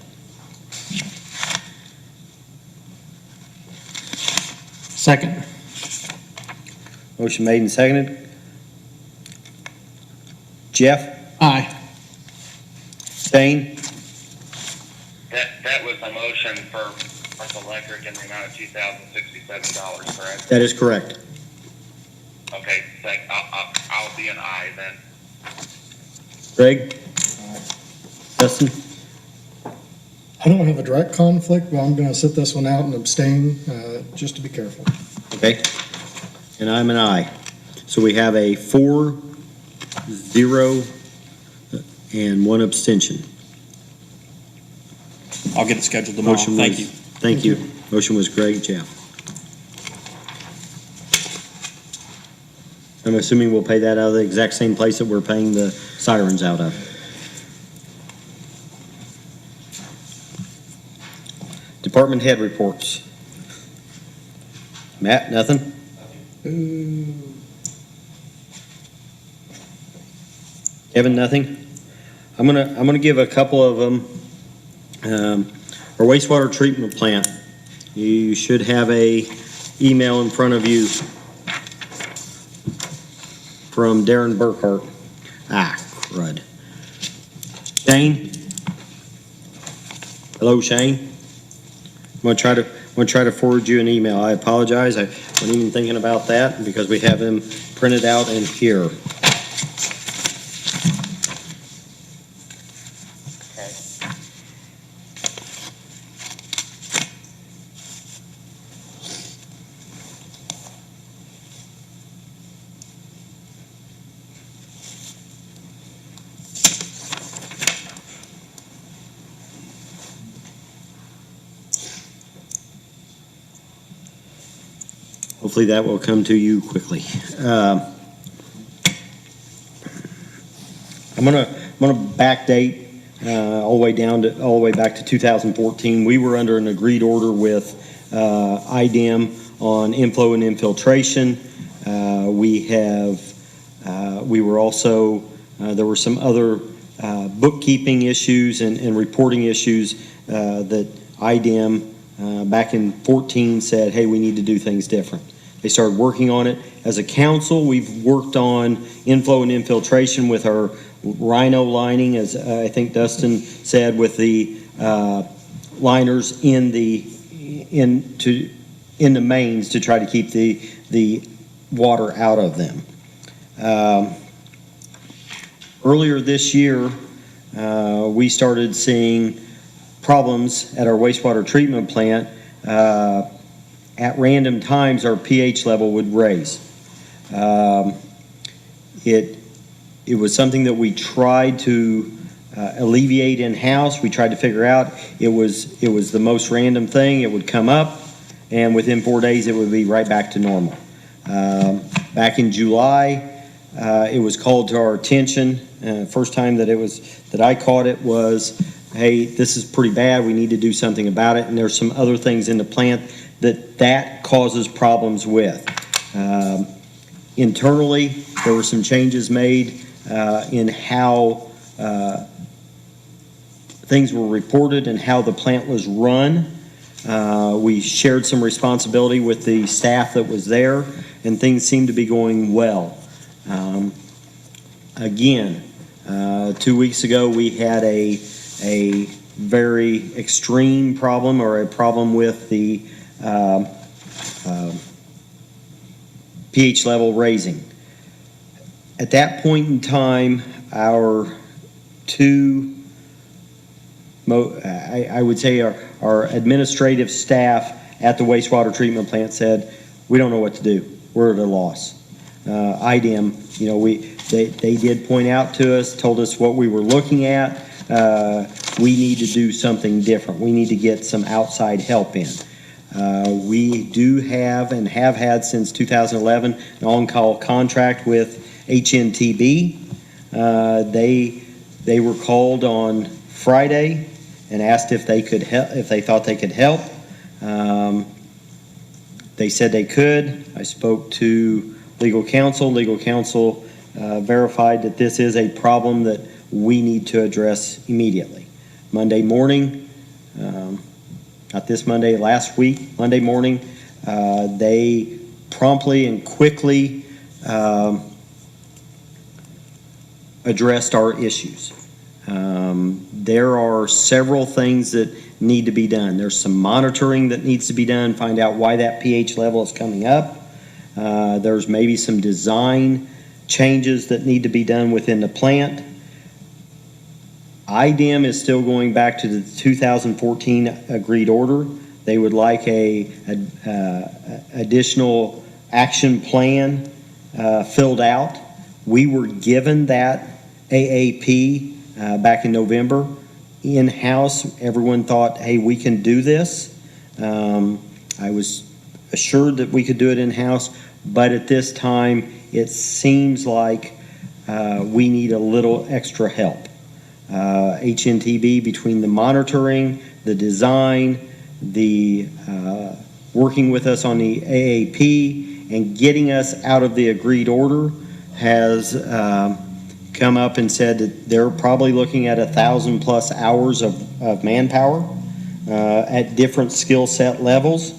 Second. Motion made and seconded. Jeff? Aye. Shane? That was a motion for Park Electric in the amount of $2,067, correct? That is correct. Okay, I'll be an aye then. Greg? Dustin? I don't have a direct conflict, but I'm gonna sit this one out and abstain, just to be careful. Okay. And I'm an aye. So we have a 4, 0, and 1 abstention. I'll get it scheduled tomorrow. Motion Thank was- you. Thank you. Motion was Greg, Jeff. I'm assuming we'll pay that out of the exact same place that we're paying the sirens out of. Department head reports. Matt, nothing? Kevin, nothing? I'm gonna give a couple of them. Our wastewater treatment plant. You should have a email in front of you from Darren Burkhart. Crud. Shane? Hello, Shane? I'm gonna try to forward you an email. I apologize. I wasn't even thinking about that because we have them printed out in here. Hopefully that will come to you quickly. I'm gonna backdate all the way back to 2014. We were under an agreed order with IDEM on inflow and infiltration. We were also there were some other bookkeeping issues and reporting issues that IDEM back in 14 said, hey, we need to do things different. They started working on it. As a council, we've worked on inflow and infiltration with our rhino lining, as I think Dustin said, with the liners in the mains to try to keep the water out of them. Earlier this year, we started seeing problems at our wastewater treatment plant. At random times, our pH level would raise. It was something that we tried to alleviate in-house. We tried to figure out. It was the most random thing. It would come up, and within 4 days, it would be right back to normal. Back in July, it was called to our attention. First time that I caught it was, hey, this is pretty bad. We need to do something about it. And there's some other things in the plant that causes problems with. Internally, there were some changes made in how things were reported and how the plant was run. We shared some responsibility with the staff that was there, and things seemed to be going well. Again, 2 weeks ago, we had a very extreme problem, or a problem with the pH level raising. At that point in time, our two, I would say our administrative staff at the wastewater treatment plant said, we don't know what to do. We're at a loss. IDEM, they did point out to us, told us what we were looking at. We need to do something different. We need to get some outside help in. We do have and have had since 2011 an on-call contract with HNTB. They were called on Friday and asked if they could help, if they thought they could help. They said they could. I spoke to legal counsel. Legal counsel verified that this is a problem that we need to address immediately. Monday morning, not this Monday, last week, Monday morning, they promptly and quickly addressed our issues. There are several things that need to be done. There's some monitoring that needs to be done, find out why that pH level is coming up. There's maybe some design changes that need to be done within the plant. IDEM is still going back to the 2014 agreed order. They would like a additional action plan filled out. We were given that AAP back in November in-house. Everyone thought, hey, we can do this. I was assured that we could do it in-house, but at this time, it seems like we need a little extra help. HNTB, between the monitoring, the design, the working with us on the AAP, and getting us out of the agreed order, has come up and said that they're probably looking at 1,000+ hours of manpower at different skill set levels.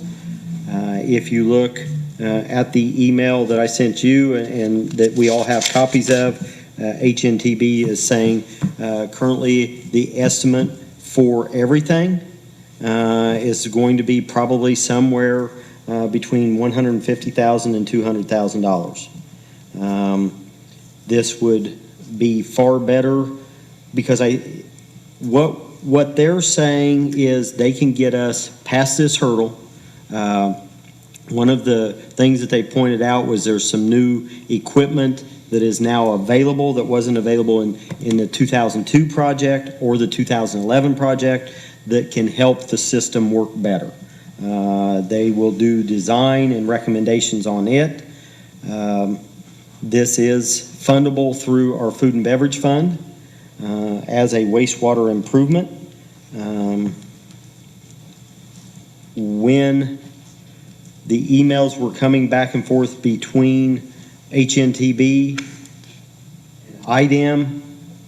If you look at the email that I sent you and that we all have copies of, HNTB is saying currently the estimate for everything is going to be probably somewhere between $150,000 and $200,000. This would be far better because what they're saying is they can get us past this hurdle. One of the things that they pointed out was there's some new equipment that is now available that wasn't available in the 2002 project or the 2011 project that can help the system work better. They will do design and recommendations on it. This is fundable through our food and beverage fund as a wastewater improvement. When the emails were coming back and forth between HNTB and IDEM,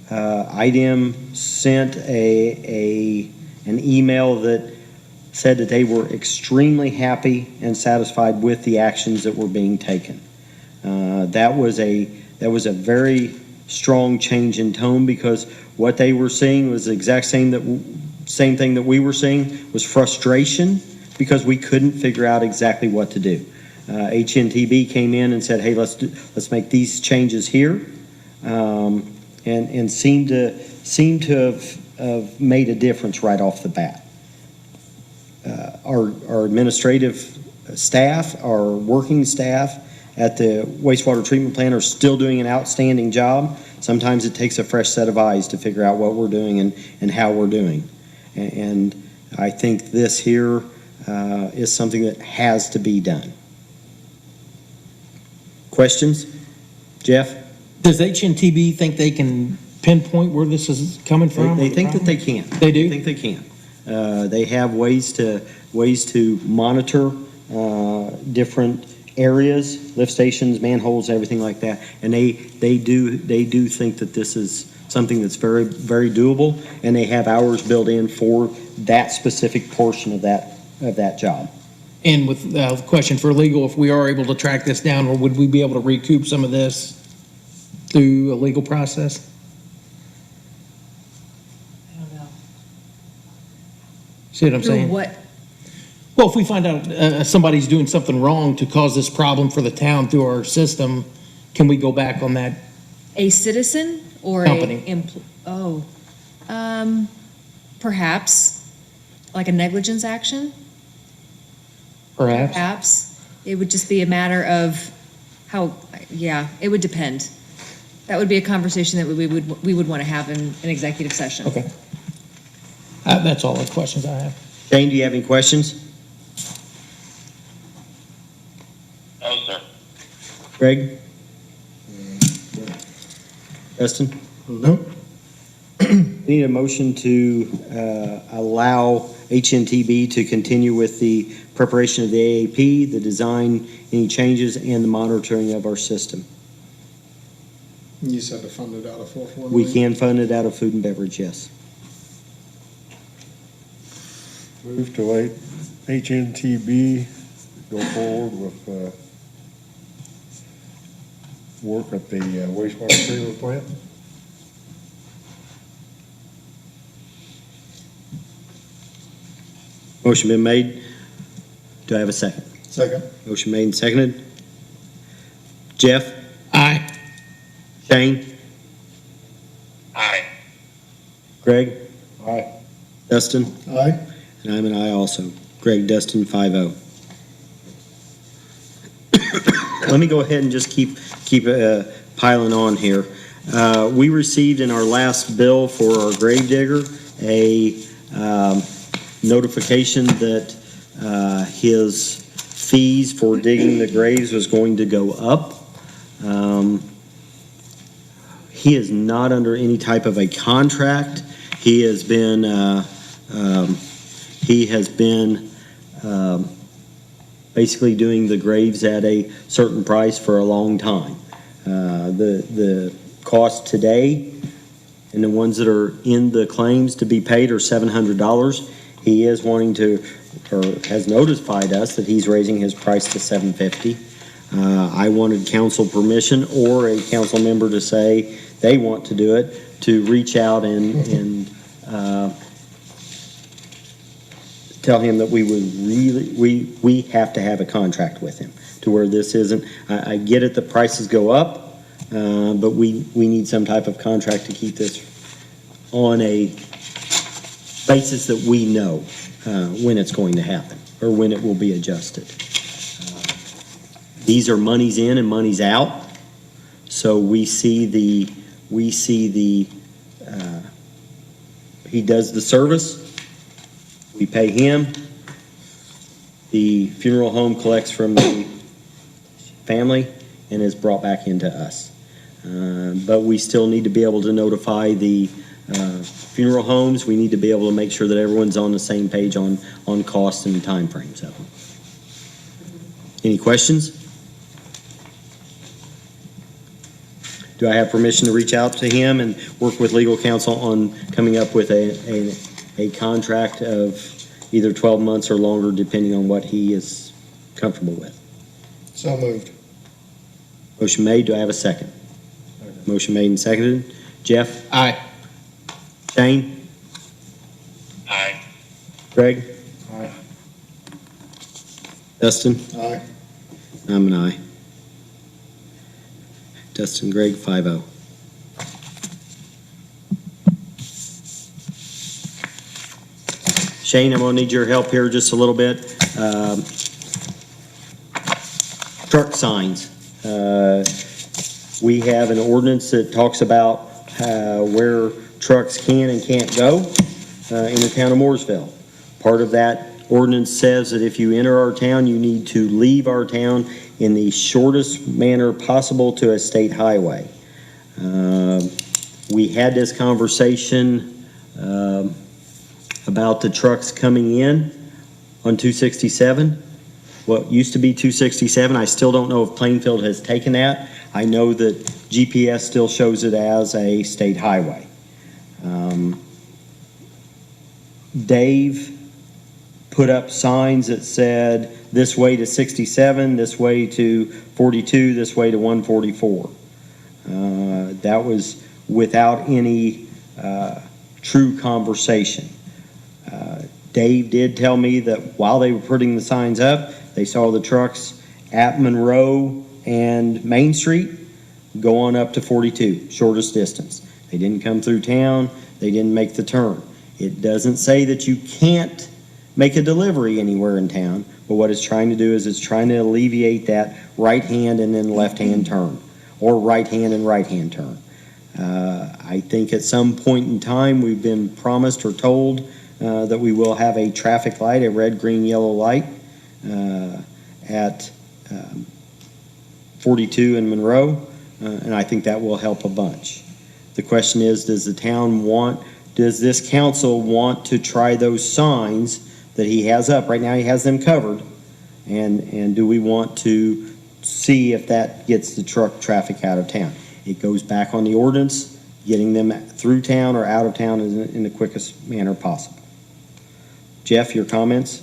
IDEM sent an email that said that they were extremely happy and satisfied with the actions that were being taken. That was a very strong change in tone, because what they were seeing was the exact same thing that we were seeing, was frustration because we couldn't figure out exactly what to do. HNTB came in and said, hey, let's make these changes here. and seem to have made a difference right off the bat. Our administrative staff, our working staff at the wastewater treatment plant are still doing an outstanding job. Sometimes it takes a fresh set of eyes to figure out what we're doing and how we're doing. And I think this here is something that has to be done. Questions? Jeff? Does HNTB think they can pinpoint where this is coming from? They think that they can. They do? They think they can. They have ways to monitor different areas, lift stations, manholes, everything like that. And they do think that this is something that's very, very doable, and they have hours built in for that specific portion of that job. And with the question for legal, if we are able to track this down, or would we be able to recoup some of this through a legal process? I don't know. See what I'm Through saying? what? Well, if we find out somebody's doing something wrong to cause this problem for the town through our system, can we go back on that? A citizen or Company. Perhaps, like a negligence action? Perhaps. Perhaps. It would just be a matter of how, yeah, it would depend. That would be a conversation that we would want to have in an executive session. Okay. That's all the questions I have. Shane, do you have any questions? No, sir. Greg? Justin? No. Need a motion to allow HNTB to continue with the preparation of the AAP, the design, any changes, and the monitoring of our system. You said to fund it out of 440? We can fund it out of food and beverage, yes. Move to let HNTB go forward with work at the wastewater treatment plant. Motion been made. Do I have a second? Second. Motion made and seconded. Jeff? Aye. Shane? Aye. Greg? Aye. Dustin? Aye. And I'm an aye also. Greg, Dustin, 5-0. Let me go ahead and just keep piling on here. We received in our last bill for our grave digger a notification that his fees for digging the graves was going to go up. He is not under any type of a contract. He has been basically doing the graves at a certain price for a long time. The cost today and the ones that are in the claims to be paid are $700. He is wanting to, or has notified us that he's raising his price to $750. I wanted council permission or a council member to say they want to do it, to reach out and tell him that we have to have a contract with him to where this isn't, I get it, the prices go up, but we need some type of contract to keep this on a basis that we know when it's going to happen or when it will be adjusted. These are monies in and monies out, so we see the he does the service, we pay him, the funeral home collects from the family and is brought back into us. But we still need to be able to notify the funeral homes. We need to be able to make sure that everyone's on the same page on costs and timeframes of them. Any questions? Do I have permission to reach out to him and work with legal counsel on coming up with a contract of either 12 months or longer, depending on what he is comfortable with? So moved. Motion made. Do I have a second? Motion made and seconded. Jeff? Aye. Shane? Aye. Greg? Aye. Dustin? Aye. I'm an aye. Dustin, Greg, 5-0. Shane, I'm gonna need your help here just a little bit. Truck signs. We have an ordinance that talks about where trucks can and can't go in the town of Mooresville. Part of that ordinance says that if you enter our town, you need to leave our town in the shortest manner possible to a state highway. We had this conversation about the trucks coming in on 267. What used to be 267, I still don't know if Plainfield has taken that. I know that GPS still shows it as a state highway. Dave put up signs that said this way to 67, this way to 42, this way to 144. That was without any true conversation. Dave did tell me that while they were putting the signs up, they saw the trucks at Monroe and Main Street go on up to 42, shortest distance. They didn't come through town, they didn't make the turn. It doesn't say that you can't make a delivery anywhere in town, but what it's trying to do is it's trying to alleviate that right hand and then left hand turn, or right hand and right hand turn. I think at some point in time we've been promised or told that we will have a traffic light, a red, green, yellow light at 42 in Monroe, and I think that will help a bunch. The question is, does this council want to try those signs that he has up? Right now he has them covered, and do we want to see if that gets the truck traffic out of town? It goes back on the ordinance, getting them through town or out of town in the quickest manner possible. Jeff, your comments?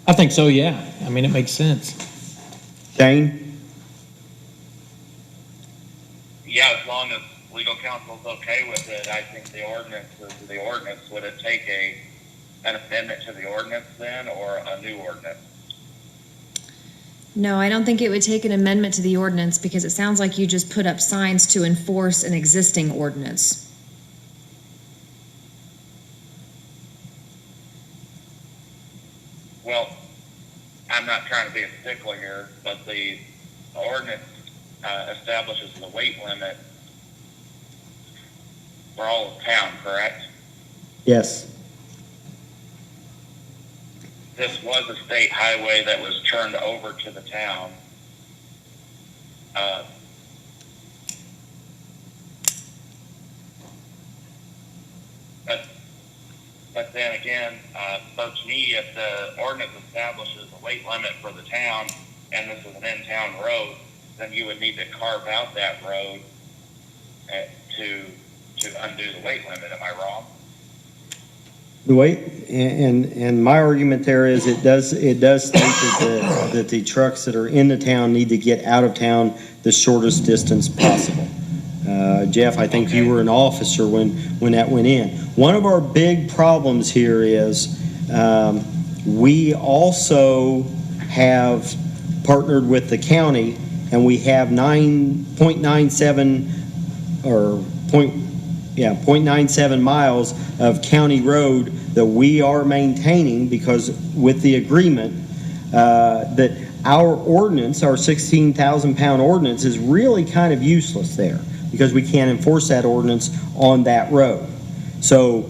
I think so, yeah. I mean, it makes sense. Shane? Yeah, as long as legal counsel's okay with it, I think the ordinance is the ordinance. Would it take an amendment to the ordinance then, or a new ordinance? No, I don't think it would take an amendment to the ordinance because it sounds like you just put up signs to enforce an existing ordinance. Well, I'm not trying to be a stickler here, but the ordinance establishes the weight limit for all of town, correct? Yes. This was a state highway that was turned over to the town. But then again, to me, if the ordinance establishes a weight limit for the town, and this is an in-town road, then you would need to carve out that road to undo the weight limit. Am I wrong? The way, and my argument there is it does state that the trucks that are in the town need to get out of town the shortest distance possible. Jeff, I think you were an officer when that went in. One of our big problems here is we also have partnered with the county, and we have 9.97 or 0.97 miles of county road that we are maintaining because with the agreement that our ordinance, our 16,000 pound ordinance, is really kind of useless there because we can't enforce that ordinance on that road. So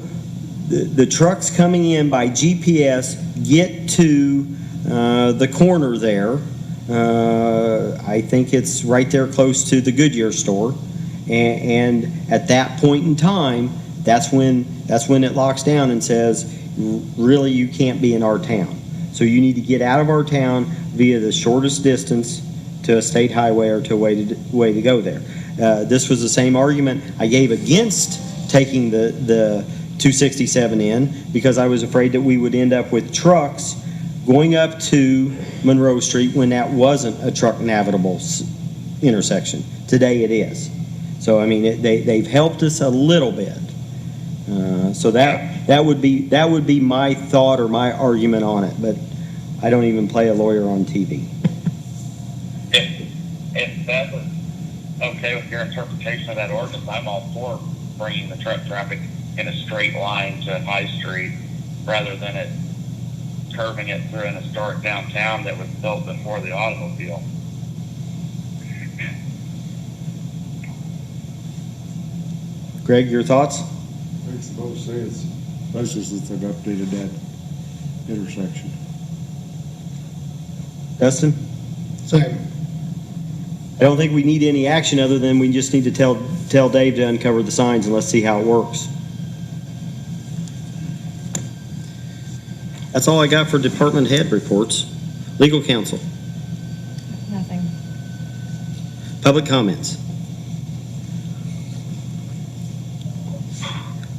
the trucks coming in by GPS get to the corner there. I think it's right there close to the Goodyear store. And at that point in time, that's when it locks down and says, really, you can't be in our town. So you need to get out of our town via the shortest distance to a state highway or to a way to go there. This was the same argument I gave against taking the 267 in because I was afraid that we would end up with trucks going up to Monroe Street when that wasn't a truck navigable intersection. Today it is. So I mean, they've helped us a little bit. So that would be my thought or my argument on it. But I don't even play a lawyer on TV. If that was okay with your interpretation of that ordinance, I'm all for bringing the truck traffic in a straight line to High Street rather than it curving it through an historic downtown that was built before the automobile. Greg, your thoughts? Makes the most sense, especially since they've updated that intersection. Dustin? Same. I don't think we need any action other than we just need to tell Dave to uncover the signs and let's see how it works. That's all I got for department head reports. Legal counsel, Nothing. public comments.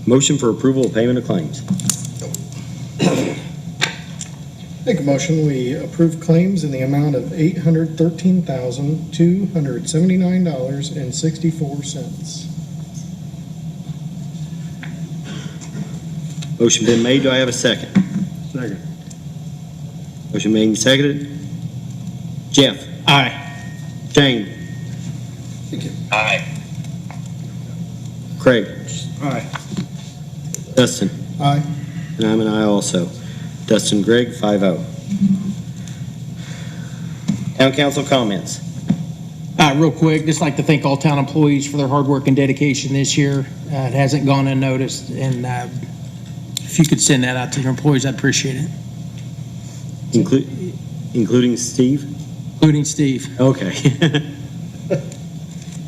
Motion for approval of payment of claims. Make a motion, we approve claims in the amount of $813,279.64. Motion been made. Do I have a second? Second. Motion made and seconded. Jeff? Aye. Shane? Aye. Craig? Aye. Dustin? Aye. And I'm an aye also. Dustin, Greg, 5-0. Town council comments. Real quick, just like to thank all town employees for their hard work and dedication this year. It hasn't gone unnoticed, and if you could send that out to your employees, I'd appreciate it, Including Steve? including Steve. Okay.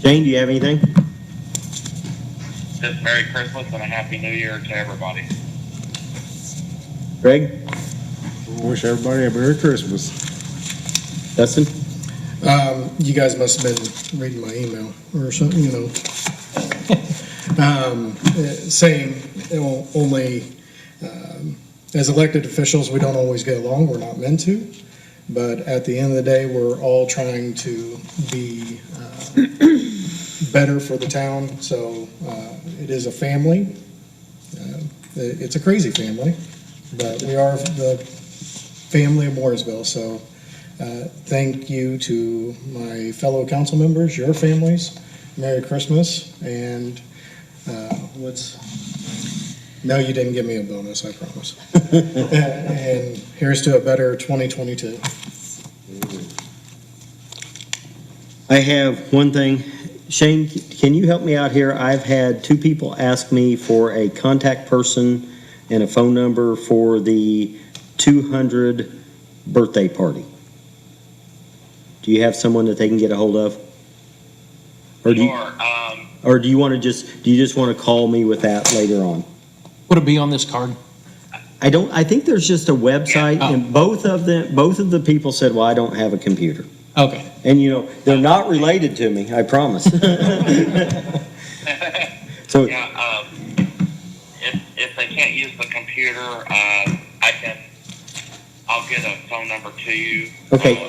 Shane, do you have anything? Just Merry Christmas and a Happy New Year to everybody. Greg? Wish everybody a Merry Christmas. Dustin? You guys must have been reading my email or something, you know. Saying only, as elected officials, we don't always get along, we're not meant to. But at the end of the day, we're all trying to be better for the town. So it is a family. It's a crazy family, but we are the family of Mooresville. So thank you to my fellow council members, your families. Merry Christmas. And no, you didn't give me a bonus, I promise. And here's to a better 2022. I have one thing. Shane, can you help me out here? I've had two people ask me for a contact person and a phone number for the 200 birthday party. Do you have someone that they can get a hold of? Or do you, Sure. or do you just want to call me with that later on? Would it be on this card? I think there's just a website, and both of the people said, well, I don't have a computer. Okay. And they're not related to me, I promise. So, Yeah, if they can't use the computer, I'll get a phone number to you. Okay.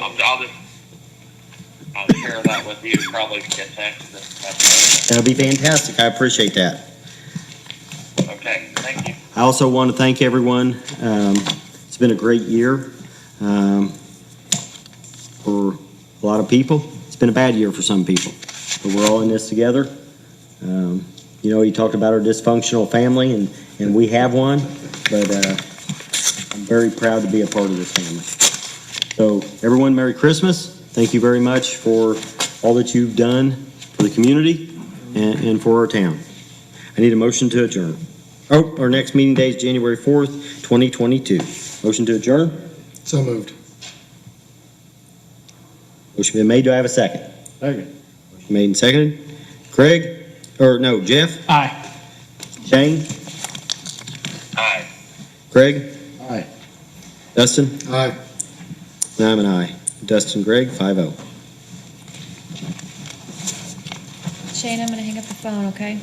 I'll share that with you, probably via text. that'll be fantastic. I appreciate that. Okay, thank you. I also want to thank everyone. It's been a great year for a lot of people. It's been a bad year for some people, but we're all in this together. You talked about our dysfunctional family, and we have one, but I'm very proud to be a part of this family. So everyone, Merry Christmas. Thank you very much for all that you've done for the community and for our town. I need a motion to adjourn. Oh, our next meeting day is January 4th, 2022. Motion to adjourn? So moved. Motion been made. Do I have a second? Second. Motion made and seconded. Jeff? Aye. Shane? Aye. Craig? Aye. Dustin? Aye. And I'm an aye. Dustin, Greg, 5-0. Shane, I'm gonna hang up the phone, okay?